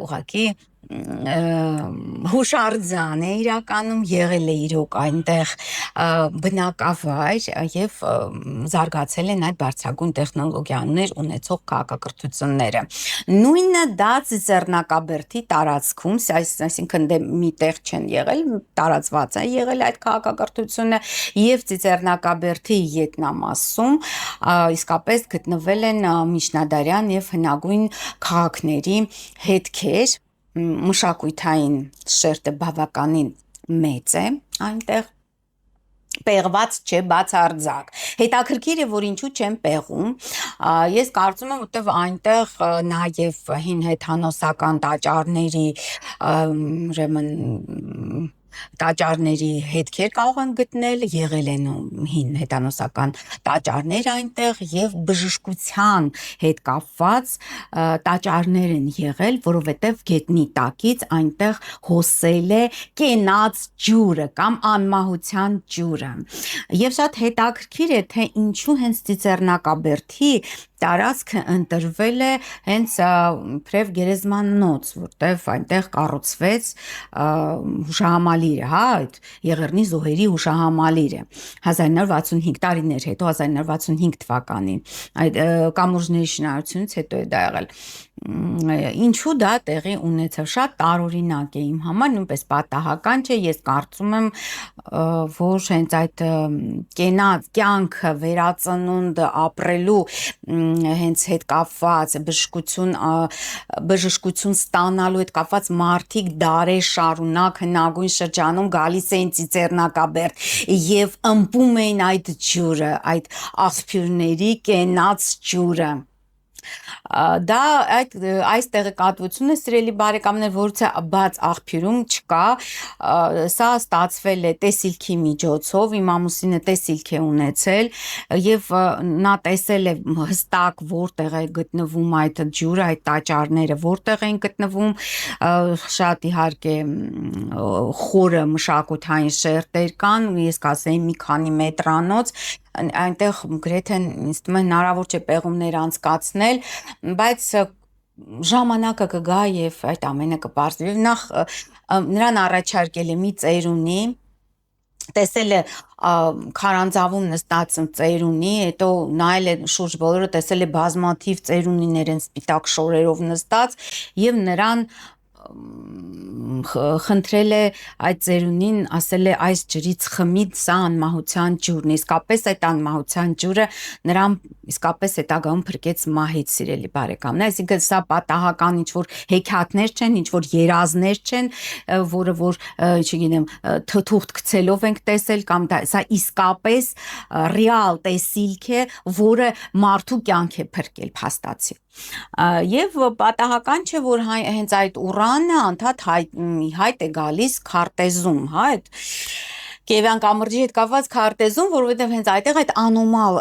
ուղղակի հուշարձան է իրականում եղել է իրոք այնտեղ բնակավայր եւ զարգացել են այդ բարձրագույն տեխնոլոգիաներ ունեցող քաղաքակրթությունները նույնը դա Ծիծեռնակաբերդի տարածքում այսինքն դե մի տեղ չեն եղել տարածված է եղել այդ քաղաքակրթությունը եւ Ծիծեռնակաբերդի յետնամասում իսկապես գտնվել են միջնադարյան եւ հնագույն քաղաքների հետքեր մշակույթային շերտը բավականին մեծ է այնտեղ պեղված չէ բացարձակ հետաքրքիր է որ ինչու չեն պեղում ես կարծում եմ որտեվ այնտեղ նաև հին հեթանոսական տաճարների ուրեմն տաճարների հետքեր կարող են գտնել, եղել են հին հեթանոսական տաճարներ այնտեղ եւ բժշկության հետ կապված տաճարներ են եղել, որովհետեւ գետնի տակից այնտեղ հոսել է կենաց ջուրը կամ անմահության ջուրը։ Եվ շատ հետաքրքիր է թե ինչու հենց Ծիծեռնակաբերդի տարածքը ընտրվել է հենց Փրև գերեզմանոց, որտեղ այնտեղ կառուցվեց հուշահամալիրը, հա, այդ Եղեռնի զոհերի հուշահամալիրը 1965 տարիներ հետո 1965 թվականին այդ կամուրջների շինարարությունից հետո է դա եղել Ինչու դա տեղի ունեցավ, շատ տարօրինակ է իմ համար, նույնպես պատահական չէ, ես կարծում եմ, որ հենց այդ կենաց կյանքը վերածնունդ ապրելու հենց հետ կապված բժշկություն ստանալու հետ կապված մարդիկ դարեր շարունակ հնագույն շրջանում գալիս էին Ծիծեռնակաբերդ եւ ըմբում էին այդ ջուրը, այդ աղբյուրների կենաց ջուրը։ Դա այս տեղեկատվությունը սիրելի բարեկամներ, որից բաց աղբյուրում չկա, սա ստացվել է տեսիլքի միջոցով, իմ ամուսինը տեսիլք է ունեցել եւ նա տեսել է հստակ որտեղ է գտնվում այդ ջուրը, այդ տաճարները որտեղ են գտնվում, շատ իհարկե խորը մշակութային շերտեր կան, ես կասեի մի քանի մետրանոց, այնտեղ գրեթե ինձ թվում է հնարավոր չէ պեղումներ անցկացնել, բայց ժամանակը կգա եւ այդ ամենը կպարզվի։ Նախ նրան առաջարկել է մի ծերունի, տեսել է քարանձավում նստած ծերունի, հետո նայել է շուրջ բոլորը, տեսել է բազմաթիվ ծերունիներ են սպիտակ շորերով նստած եւ նրան խնդրել է այդ ծերունին, ասել է այս ջրից խմի, սա անմահության ջուրն է, իսկապես այդ անմահության ջուրը նրան իսկապես հետագայում փրկեց մահից, սիրելի բարեկամներ, այսինքն սա պատահական ինչ-որ հեքիաթներ չեն, ինչ-որ երազներ չեն, որը որ, չգիտեմ, թութուղթ գցելով ենք տեսել կամ սա իսկապես ռեալ տեսիլք է, որը մարդու կյանք է փրկել փաստացի։ Եվ պատահական չէ, որ հենց այդ ուրանը անդադ հայտ է գալիս քարտեզում, հա, այդ Կիևյան կամրջի հետ կապված քարտեզում, որովհետև հենց այդտեղ այդ անոմալ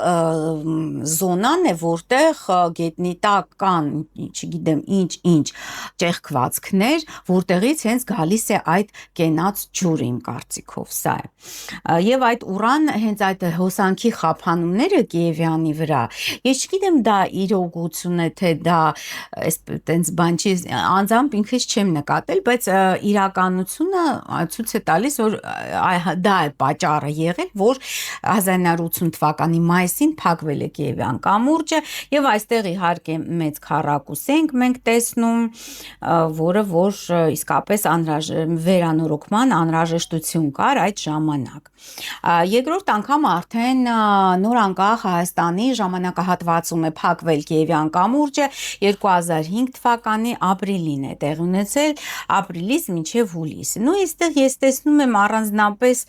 զոնան է, որտեղ գետնի տակ կան, չգիտեմ, ինչ ճեղքվածքներ, որտեղից հենց գալիս է այդ կենաց ջուրը իմ կարծիքով, սա է։ Եվ այդ ուրան հենց այդ հոսանքի խափանումները Կիևյանի վրա, ես չգիտեմ դա իրողություն է, թե դա այտենց բան չի, անձամբ ինքս չեմ նկատել, բայց իրականությունը ցույց է տալիս, որ դա է պատճառը եղել, որ 1980 թվականի մայիսին փակվել է Կիևյան կամուրջը եւ այստեղ իհարկե մեծ քառակուս ենք մենք տեսնում, որը որ իսկապես վերանորոգման անհրաժեշտություն կար այդ ժամանակ։ Երկրորդ անգամ արդեն նոր անկախ Հայաստանի ժամանակահատվածում է փակվել Կիևյան կամուրջը 2005 թվականի ապրիլին է տեղի ունեցել, ապրիլից մինչև հուլիս։ Նույն այստեղ ես տեսնում եմ առանձնապես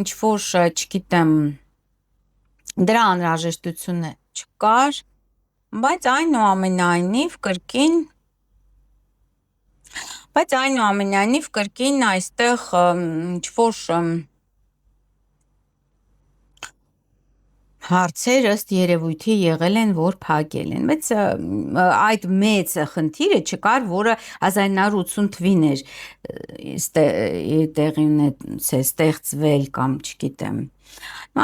ինչ-որ, չգիտեմ, դրա անհրաժեշտությունը չկար, բայց այնուամենայնիվ կրկին այստեղ ինչ-որ հարցեր ըստ երևույթի եղել են, որ փակել են, բայց այդ մեծ խնդիրը չկար, որը 1980 թվին էր տեղի ունեցել, ստեղծվել կամ չգիտեմ։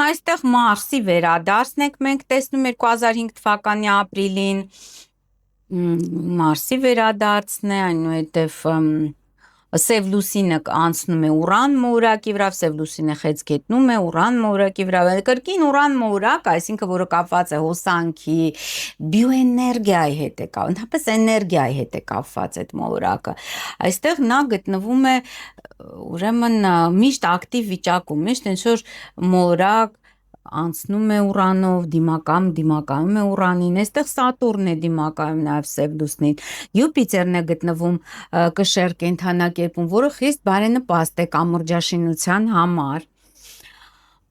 Այստեղ Մարսի վերադարձն ենք մենք տեսնում 2005 թվականի ապրիլին, Մարսի վերադարձն է, այնուհետև Սև լուսինը անցնում է Ուրան մորակի վրա, Սև լուսինը խեց գետնում է Ուրան մորակի վրա, կրկին Ուրան մորակ, այսինքն որը կապված է հոսանքի, բիոէներգիայի հետ է կապված, ընդհանրապես էներգիայի հետ է կապված այդ մորակը։ Այստեղ նա գտնվում է ուրեմն միշտ ակտիվ վիճակում, միշտ ինչ-որ մորակ անցնում է Ուրանով, դիմակայում է Ուրանին, այստեղ Սատուրնն է դիմակայում նաև Սև լուսնին, Յուպիտերն է գտնվում կշեռ կենդանակերպում, որը խիստ բարենպաստ է կամրջաշինության համար,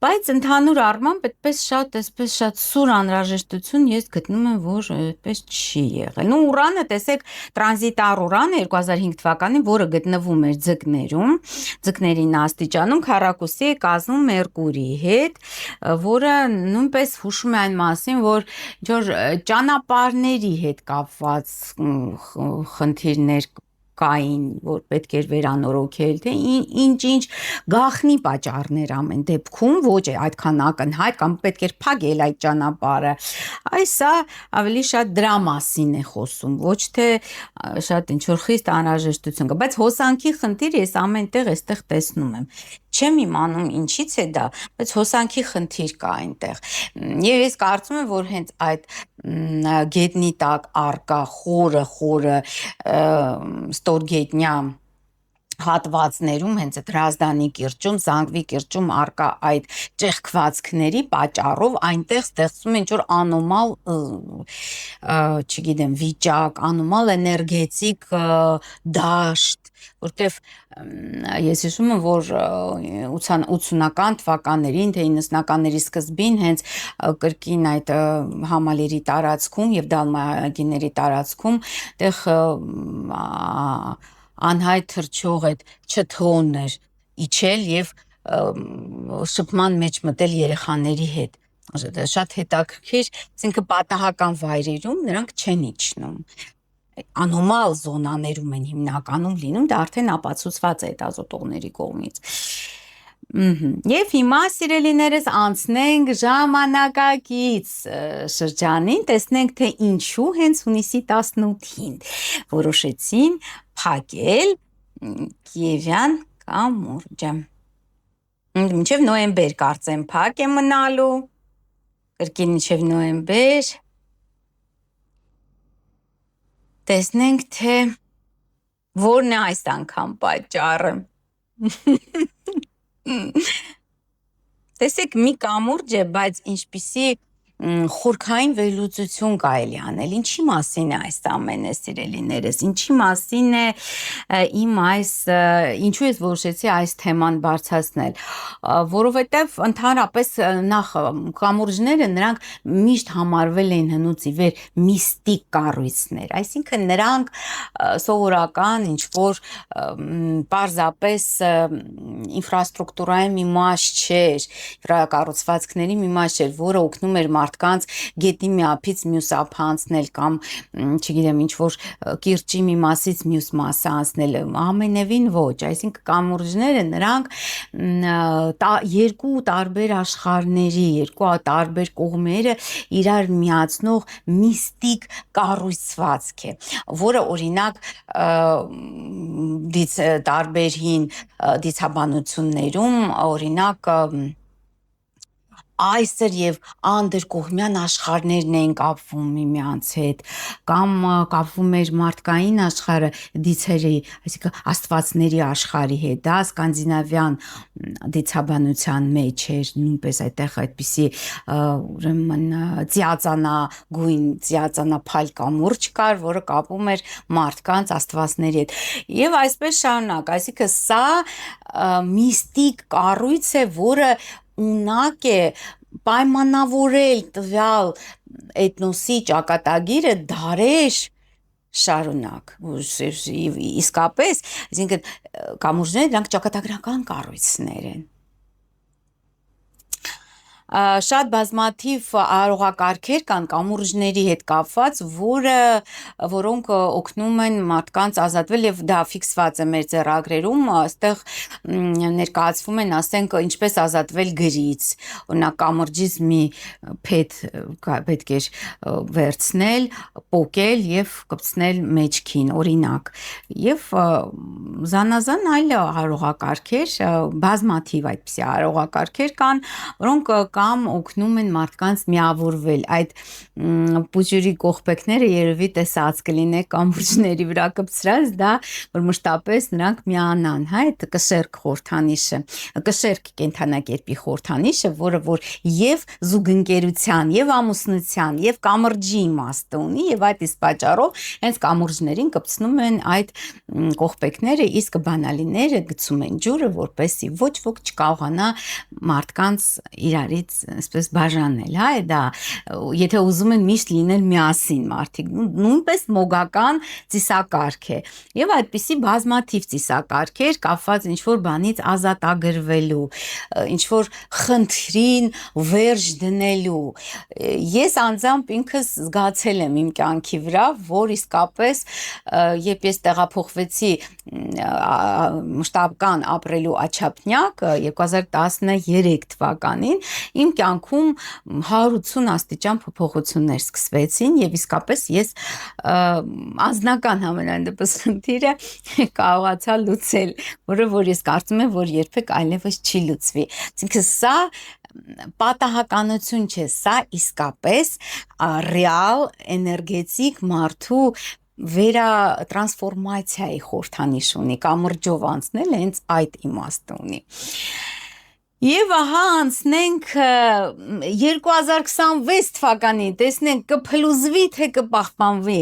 բայց ընդհանուր առմամբ այդպես շատ սուր անհրաժեշտություն ես գտնում եմ, որ այդպես չի եղել։ Ուրանը, տեսեք, տրանզիտար Ուրան 2005 թվականին, որը գտնվում էր ձկներում, ձկների աստիճանում, քառակուսի է կազմում Մերկուրիի հետ, որը նույնպես հուշում է այն մասին, որ ճանապարհների հետ կապված խնդիրներ կային, որ պետք էր վերանորոգել, թե ինչ գաղտնի պատճառներ ամեն դեպքում, ոչ է այդքան ակնհայտ կամ պետք էր փակել այդ ճանապարհը։ Սա ավելի շատ դրա մասին է խոսում, ոչ թե շատ ինչ որ խիստ անհրաժեշտություն կա, բայց հոսանքի խնդիր ես ամենտեղ այստեղ տեսնում եմ։ Չեմ իմանում ինչից է դա, բայց հոսանքի խնդիր կա այնտեղ։ Եվ ես կարծում եմ, որ հենց այդ գետնի տակ արկա խորը ստորգետնյա հատվածներում հենց այդ Հրազդանի կիրճում, Զանգվի կիրճում արկա այդ ճեղքվածքների պատճառով այնտեղ ստեղծվում է ինչ-որ անոմալ, չգիտեմ, վիճակ, անոմալ էներգետիկ դաշտ, որտեվ ես հիշում եմ, որ 80-ական թվականներին, թե 90-ականների սկզբին հենց կրկին այդ համալիրի տարածքում եւ դալմայագիների տարածքում այդեղ անհայտ թրջող այդ չթոններ իջել եւ շփման մեջ մտել երեխաների հետ։ Դա շատ հետաքրքիր, այսինքն պատահական վայրերում նրանք չեն իջնում։ Անոմալ զոնաներում են հիմնականում լինում, դա արդեն ապացուցված է հետազոտողների կողմից։ Եվ հիմա սիրելիներս անցնենք ժամանակակից շրջանին, տեսնենք թե ինչու հենց հունիսի 18-ին որոշեցին փակել Կիևյան կամուրջը։ Մինչև նոյեմբեր կարծեմ փակ է մնալու, կրկին մինչև նոյեմբեր, տեսնենք թե որն է այս անգամ պատճառը։ Տեսեք, մի կամուրջ է, բայց ինչպիսի խորքային վերլուծություն կարելի անել, ինչի մասին է այս ամենը, սիրելիներս, ինչի մասին է իմ այս, ինչու ես որոշեցի այս թեման բարձրացնել, որովհետև ընդհանրապես նախ կամուրջները նրանք միշտ համարվել են հնուց ի վեր միստիկ կառույցներ, այսինքն նրանք սովորական ինչ-որ պարզապես ինֆրաստրուկտուրայի մի մաս չէր, կառուցվածքների մի մաս չէր, որը օգնում էր մարդկանց գետնի մի ափից մյուս ափ անցնել կամ, չգիտեմ, ինչ-որ կիրճի մի մասից մյուս մասը անցնել, ամենևին ոչ, այսինքն կամուրջները նրանք երկու տարբեր աշխարհների, երկու տարբեր կողմերը իրար միացնող միստիկ կառուցվածք է, որը օրինակ տարբեր հին դիցաբանություններում, օրինակ այսր եւ անդրկողմյան աշխարհներն էին կապվում միմյանց հետ, կամ կապվում էր մարդկային աշխարհը դիցերի, այսինքն աստվածների աշխարհի հետ, դա սկանդինավյան դիցաբանության մեջ էր, նույնպես այդտեղ այդպիսի ուրեմն ծիածանագույն, ծիածանափայլ կամուրջ կար, որը կապում էր մարդկանց աստվածների հետ։ Եվ այսպես շարունակ, այսինքն սա միստիկ կառույց է, որը ունակ է պայմանավորել տվյալ էթնոսի ճակատագիրը դարեր շարունակ, իսկապես, այսինքն կամուրջները դրանք ճակատագրական կառույցներ են։ Շատ բազմաթիվ արարողակարգեր կան կամուրջների հետ կապված, որոնք օգնում են մարդկանց ազատվել եւ դա ֆիքսված է մեր ձեռագրերում, այստեղ ներկայացվում են, ասենք, ինչպես ազատվել գրից, օրինակ կամրջից մի փետ պետք էր վերցնել, պոկել եւ կպցնել մեջքին, օրինակ, եւ զանազան այլ արարողակարգեր, բազմաթիվ այդպիսի արարողակարգեր կան, որոնք կամ օգնում են մարդկանց միավորվել, այդ պուջուրի կողպեքները երևի տեսած կլինեք կամուրջների վրա կպցրած, դա որ մշտապես նրանք միանան, հա, այդ կշերք խորհրդանիշը, կշերք կենթանակերպի խորհրդանիշը, որը որ եւ զուգընկերության, եւ ամուսնության, եւ կամրջի իմաստը ունի, եւ այդ իսկ պատճառով հենց կամուրջներին կպցնում են այդ կողպեքները, իսկ բանալիները գցում են ջուրը, որպեսզի ոչ ոք չկարողանա մարդկանց իրարից այսպես բաժանել, հա, դա եթե ուզում են միշտ լինել միասին մարդիկ, նույնպես մոգական ծիսակարգ է։ Եվ այդպիսի բազմաթիվ ծիսակարգեր կապված ինչ-որ բանից ազատագրվելու, ինչ-որ խնդրին վերջ դնելու։ Ես անձամբ ինքս զգացել եմ իմ կյանքի վրա, որ իսկապես երբ ես տեղափոխվեցի մշտական ապրելու Աչափնյակ 2013 թվականին, իմ կյանքում 180 աստիճան փոփոխություններ սկսվեցին եւ իսկապես ես անձնական համենայն դեպս խնդիրը կարողացա լուծել, որ ես կարծում եմ, որ երբեք այլևս չի լուծվի։ Այսինքն սա պատահականություն չէ, սա իսկապես ռեալ էներգետիկ մարդու վերատրանսֆորմացիայի խորհրդանիշ ունի, կամրջով անցնել հենց այդ իմաստ ունի։ Եվ ահա անցնենք 2026 թվականին, տեսնենք կփլուզվի թե կպահպանվի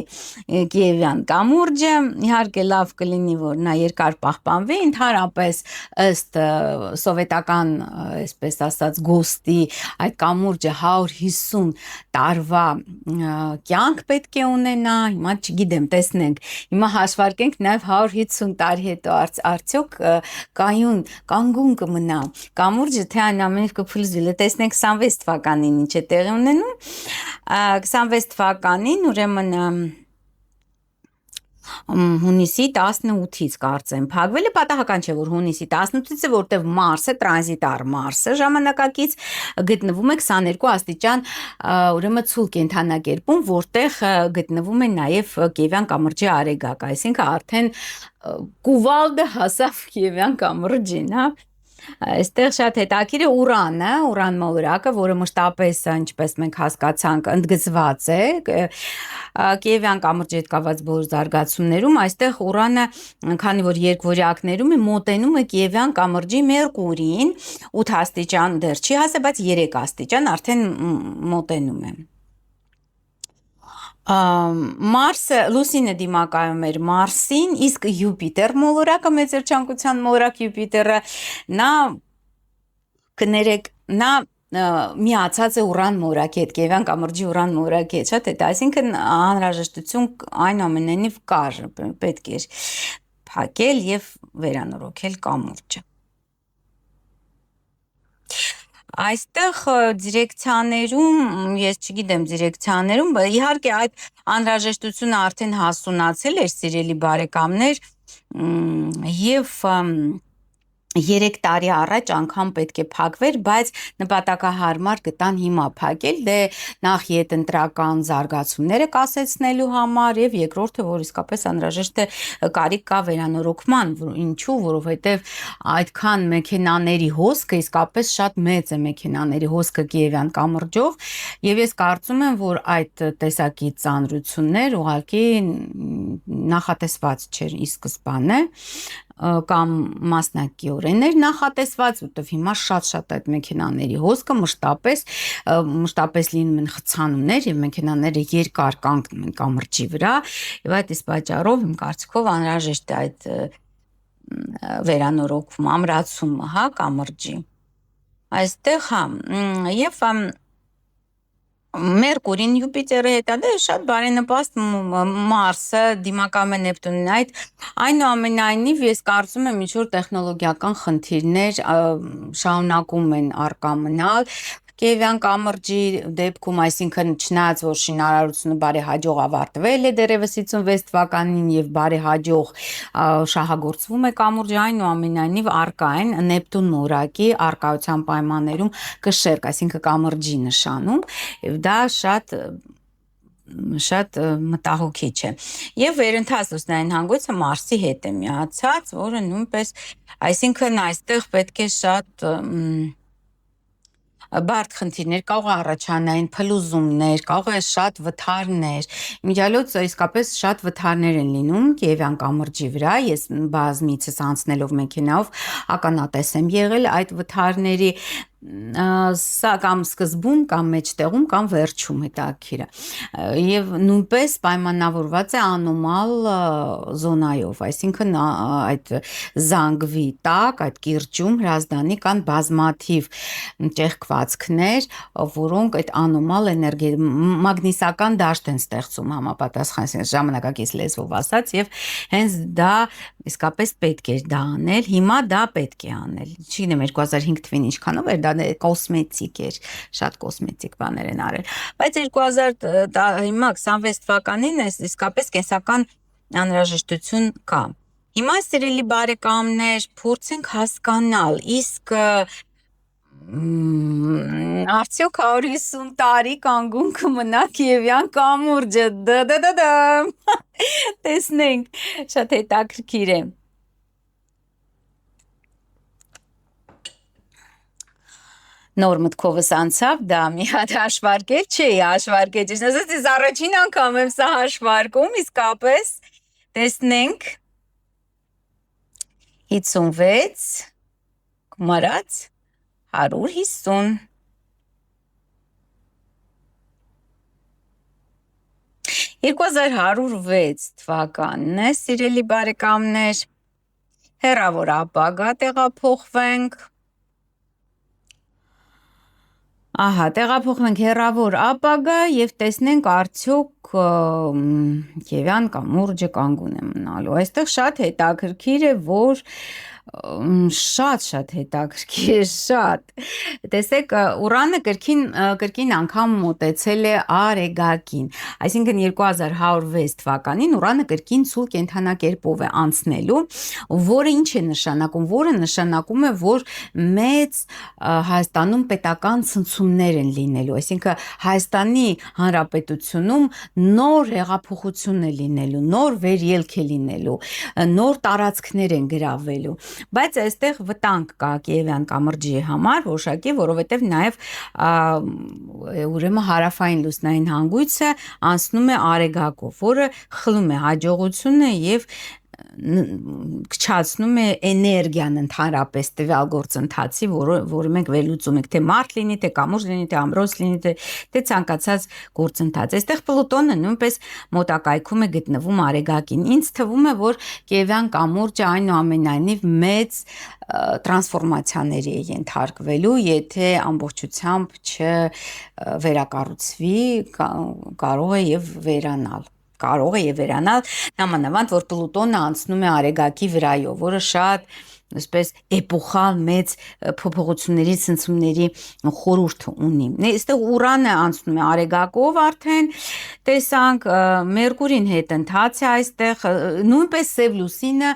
Կիևյան կամուրջը, իհարկե լավ կլինի, որ նա երկար պահպանվի, ընդհանրապես ըստ սովետական, այսպես ասած, գոստի այդ կամուրջը 150 տարվա կյանք պետք է ունենա, հիմա չգիտեմ, տեսնենք, հիմա հաշվարկենք նաև 150 տարի հետո արդյոք կանգուն կմնա կամուրջը, թե այն ամենից կփլուզվի, տեսնենք 26 թվականին ինչ է տեղի ունենում, 26 թվականին ուրեմն հունիսի 18-ից կարծեմ փակվել է, պատահական չէ, որ հունիսի 18-ից է, որտեղ Մարսը, տրանզիտար Մարսը ժամանակակից գտնվում է 22 աստիճան ուրեմն ցուլ կենթանակերպում, որտեղ գտնվում է նաև Կիևյան կամրջի արեգակը, այսինքն արդեն կուվալդը հասավ Կիևյան կամրջին, հա։ Այստեղ շատ հետաքրքիր է Ուրան մոլորակը, որը մշտապես, ինչպես մենք հասկացանք, ընդգծված է Կիևյան կամրջի հետ կապված բոլոր զարգացումներում, այստեղ Ուրանը, քանի որ երկվորյակներում է, մոտենում է Կիևյան կամրջի Մերկուրին, 8 աստիճան դեռ չի հասել, բայց 3 աստիճան արդեն մոտենում է։ Մարսը լուսինը դիմակայում էր Մարսին, իսկ Յուպիտեր մոլորակը, մեծերչանկության մոլորակ Յուպիտերը, նա միացած է Ուրան մոլորակի հետ, Կիևյան կամրջի Ուրան մոլորակի հետ, շատ է, այսինքն անհրաժեշտություն այնուամենայնիվ կար, պետք էր փակել եւ վերանորոգել կամուրջը։ Այստեղ դիրեկցիաներում, ես չգիտեմ դիրեկցիաներում, իհարկե այդ անհրաժեշտությունը արդեն հասունացել էր, սիրելի բարեկամներ, եւ 3 տարի առաջ անգամ պետք է փակվեր, բայց նպատակահարմար գտան հիմա փակել, դե նախ յետընտրական զարգացումները կասեցնելու համար եւ երկրորդը, որ իսկապես անհրաժեշտ է կարիք կա վերանորոգման, ինչու, որովհետեւ այդքան մեքենաների հոսքը իսկապես շատ մեծ է մեքենաների հոսքը Կիևյան կամրջով եւ ես կարծում եմ, որ այդ տեսակի ծանրություններ ուղղակի նախատեսված չէր ի սկզբանե կամ մասնակիորեն էր նախատեսված, որտեվ հիմա շատ այդ մեքենաների հոսքը մշտապես լինում են խցանումներ եւ մեքենաները երկար կանգնում են կամրջի վրա եւ այդ իսկ պատճառով իմ կարծիքով անհրաժեշտ է այդ վերանորոգումը, ամրացումը, հա, կամրջի։ Այստեղ հա եւ Մերկուրին Յուպիտերը հետադե շատ բարենպաստ Մարսը դիմակայում է Նեպտունին, այնուամենայնիվ ես կարծում եմ ինչ-որ տեխնոլոգիական խնդիրներ շարունակում են առկա մնալ Կիևյան կամրջի դեպքում, այսինքն չնայած որ շինարարությունը բարեհաջող ավարտվել է դեռևս 56 թվականին եւ բարեհաջող շահագործվում է կամուրջը, այնուամենայնիվ առկա են Նեպտուն մորակի առկայության պայմաններում կշերկ, այսինքն կամրջի նշանում եւ դա շատ մտահոգիչ է։ Եվ վերընթաց լուսնային հանգույցը Մարսի հետ է միացած, որը նույնպես, այսինքն այստեղ պետք է շատ բարդ խնդիրներ, կարող է առաջանային փլուզումներ, կարող է շատ վթարներ։ Իմիջիալոց իսկապես շատ վթարներ են լինում Կիևյան կամրջի վրա, ես բազմիցս անցնելով մեքենայով ականատես եմ եղել այդ վթարների սա կամ սկզբում, կամ մեջտեղում, կամ վերջում հետաքրքիր է։ Եվ նույնպես պայմանավորված է անոմալ զոնայով, այսինքն այդ զանգվի տակ, այդ կիրճում հրազդանի կան բազմաթիվ ճեղքվածքներ, որոնք այդ անոմալ մագնիսական դաշտ են ստեղծում համապատասխան ժամանակակից լեզվով ասած, եւ հենց դա իսկապես պետք է դա անել, հիմա դա պետք է անել։ Չգիտեմ 2005 թվին ինչքանով էր դա կոսմետիկ էր, շատ կոսմետիկ բաներ են արել, բայց 2000 հիմա 26 թվականին իսկապես կենսական անհրաժեշտություն կա։ Հիմա սիրելի բարեկամներ, փորձենք հասկանալ, իսկ Արդյոք 150 տարի կանգուն կմնա Կիևյան կամուրջը։ Դդդդը։ Տեսնենք, շատ հետաքրքիր է։ Նոր մտքովս անցավ, դա մի հատ հաշվարկել չէի, հաշվարկել ճիշտ ասած, ես առաջին անգամ եմ սա հաշվարկում, իսկապես տեսնենք 56 գումարած 150 2106 թվականն է, սիրելի բարեկամներ, հեռավոր ապագա տեղափոխվենք։ Ահա, տեղափոխվենք հեռավոր ապագա եւ տեսնենք արդյոք Կիևյան կամուրջը կանգուն է մնալու։ Այստեղ շատ հետաքրքիր է, որ շատ հետաքրքիր է, շատ։ Տեսեք, Ուրանը կրկին անգամ մոտեցել է Արեգակին։ Այսինքն 2106 թվականին Ուրանը կրկին ցուլ կենթանակերպով է անցնելու, որը ինչ է նշանակում, որը նշանակում է, որ մեծ Հայաստանում պետական ցնցումներ են լինելու, այսինքն Հայաստանի Հանրապետությունում նոր հեղափոխություն է լինելու, նոր վերելք է լինելու, նոր տարածքներ են գրավվելու, բայց այստեղ վտանգ կա Կիևյան կամրջի համար, որոշակի, որովհետև նաև ուրեմն հարավային լուսնային հանգույցը անցնում է Արեգակով, որը խլում է հաջողությունը եւ քչացնում է էներգիան ընդհանրապես տվյալ գործընթացի, որը մենք վերլուծում ենք, թե մարդ լինի, թե կամուրջ լինի, թե ամրոց լինի, թե ցանկացած գործընթաց։ Այստեղ Պլուտոնը նույնպես մոտակայքում է գտնվում Արեգակին։ Ինձ թվում է, որ Կիևյան կամուրջը այնուամենայնիվ մեծ տրանսֆորմացիաների է ենթարկվելու, եթե ամբողջությամբ չվերակառուցվի, կարող է եւ վերանալ։ Կարող է եւ վերանալ, նամանավանդ որ Պլուտոնը անցնում է Արեգակի վրայով, որը շատ այսպես էպոխալ մեծ փոփոխությունների, ցնցումների խորհուրդ ունի։ Այստեղ Ուրանը անցնում է Արեգակով արդեն, տեսանք Մերկուրին հետընթաց է այստեղ, նույնպես Սև լուսինը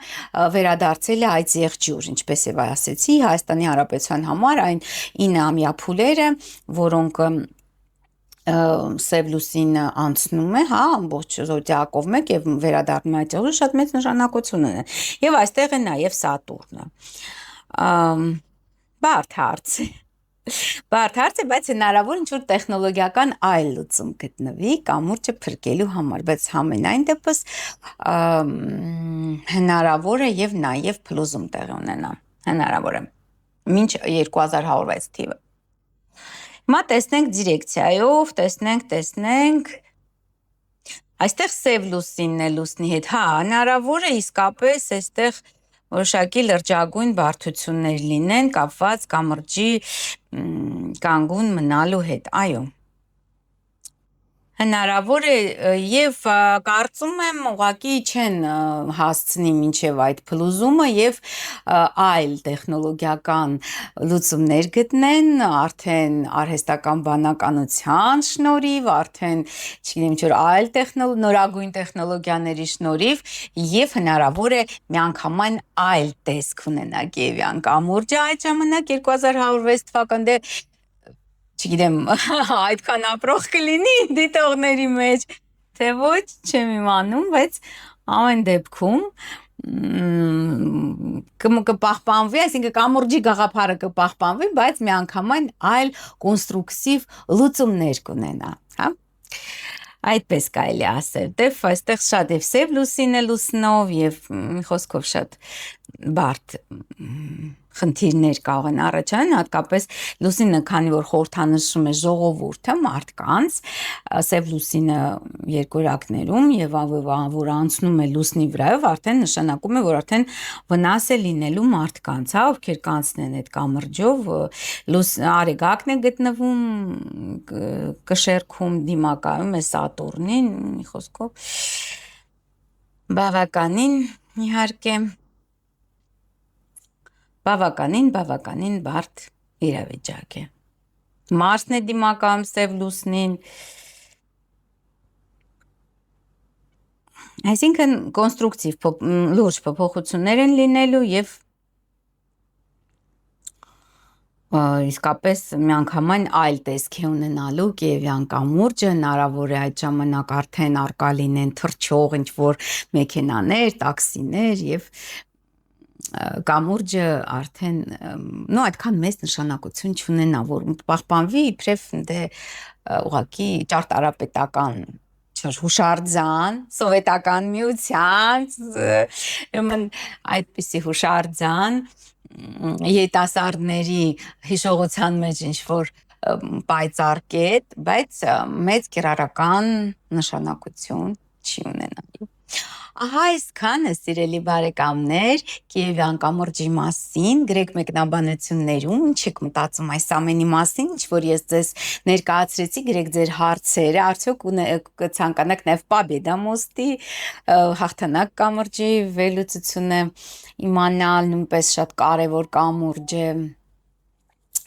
վերադարձել է այդ եղջյուր, ինչպես եւ ասեցի, Հայաստանի Հանրապետության համար այն 9-ամյա փուլերը, որոնք Սև լուսինը անցնում է, հա, ամբողջ զոդիակով մեկ եւ վերադառնում է այդ եղջյուրը, շատ մեծ նշանակություն ունի։ Եվ այստեղ է նաեւ Սատուրնը։ Բարդ հարց է։ Բարդ հարց է, բայց հնարավոր ինչ-որ տեխնոլոգիական այլ լուծում գտնվի կամուրջը փրկելու համար, բայց համենայն դեպս հնարավոր է եւ նաեւ փլուզում տեղի ունենա։ Հնարավոր է։ Մինչ 2106 թիվը։ Հիմա տեսնենք դիրեկցիայով, տեսնենք։ Այստեղ Սև լուսինն է լուսնի հետ։ Հա, հնարավոր է իսկապես այստեղ որոշակի լրջագույն բարդություններ լինեն կապված կամրջի կանգուն մնալու հետ։ Այո։ Հնարավոր է եւ կարծում եմ ուղղակի չեն հասցնի մինչեւ այդ փլուզումը եւ այլ տեխնոլոգիական լուծումներ գտնեն, արդեն արհեստական բանականության շնորհիվ, արդեն, չգիտեմ, ինչ-որ այլ նորագույն տեխնոլոգիաների շնորհիվ եւ հնարավոր է միանգամայն այլ տեսք ունենա Կիևյան կամուրջը այդ ժամանակ 2106 թվական չգիտեմ, այդքան ապրող կլինի դիտողների մեջ, թե ոչ, չեմ իմանում, բայց ամեն դեպքում կպահպանվի, այսինքն կամուրջի գաղափարը կպահպանվի, բայց միանգամայն այլ կոնստրուկտիվ լուծումներ կունենա, հա։ Այդպես կարելի ասել, դեպ այստեղ շատ եւ Սև լուսինը լուսնով եւ խոսքով շատ բարդ խնդիրներ կարող են առաջանալ, հատկապես լուսինը, քանի որ խորհրդանշում է ժողովուրդը, մարդկանց, Սև լուսինը երկորակներում եւ որ անցնում է լուսնի վրայով, արդեն նշանակում է, որ արդեն վնաս է լինելու մարդկանց, հա, ովքեր կանցնեն այդ կամրջով, Արեգակն է գտնվում կշերքում դիմակայում է Սատուրնին, մի խոսքով բավականին իհարկե բավականին բարդ իրավիճակ է։ Մարսն է դիմակայում Սև լուսնին, այսինքն կոնստրուկտիվ լուրջ փոփոխություններ են լինելու եւ իսկապես միանգամայն այլ տեսք է ունենալու Կիևյան կամուրջը, հնարավոր է այդ ժամանակ արդեն արկա լինեն թռչող ինչ-որ մեքենաներ, տաքսիներ եւ կամուրջը արդեն այդքան մեծ նշանակություն չունենա, որ պահպանվի իբրև դե ուղղակի ճարտարապետական հուշարձան, սովետական միության, այդպիսի հուշարձան երիտասարդների հիշողության մեջ ինչ-որ պայծառ կետ, բայց մեծ կիրառական նշանակություն չի ունենալու։ Ահա այսքանը, սիրելի բարեկամներ, Կիևյան կամուրջի մասին, գրեք մեկնաբանություններում, ինչ եք մտածում այս ամենի մասին, ինչ որ ես ձեզ ներկայացրեցի, գրեք ձեր հարցերը, արդյոք կցանկանաք նաև Պաբեդա մոստի հաղթանակ կամուրջի վերլուծությունը իմանալ, նույնպես շատ կարևոր կամուրջ է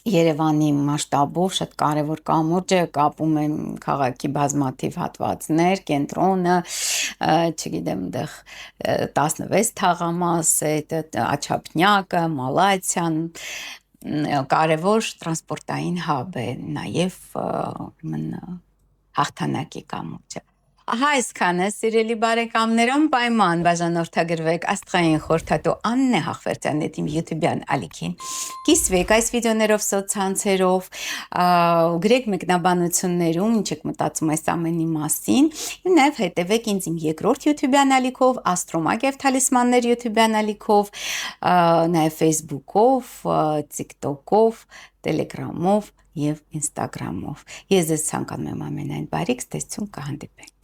Երևանի մասշտաբով շատ կարևոր կամուրջ է, կապում է քաղաքի բազմաթիվ հատվածներ, կենտրոնը, չգիտեմ, դեղ 16 թաղամաս է, Աչափնյակը, Մալացիան, կարևոր տրանսպորտային հաբ է, նաև հաղթանակի կամուրջը։ Ահա այսքանը, սիրելի բարեկամներ, անպայման բաժանորդագրվեք Աստղային խորհրդատու Աննե Հաղվերդյանետ իմ YouTube-յան ալիքին։ Կիսվեք այս վիդեոներով սոցցանցերով, գրեք մեկնաբանություններում, ինչ եք մտածում այս ամենի մասին, եւ նաեւ հետեւեք ինձ իմ երկրորդ YouTube-յան ալիքով, Աստրոմագ եւ Թալիսմաններ YouTube-յան ալիքով, նաեւ Facebook-ով, TikTok-ով, Telegram-ով եւ Instagram-ով։ Ես ձեզ ցանկանում եմ ամենայն բարիք, ստեսություն, կհանդիպենք։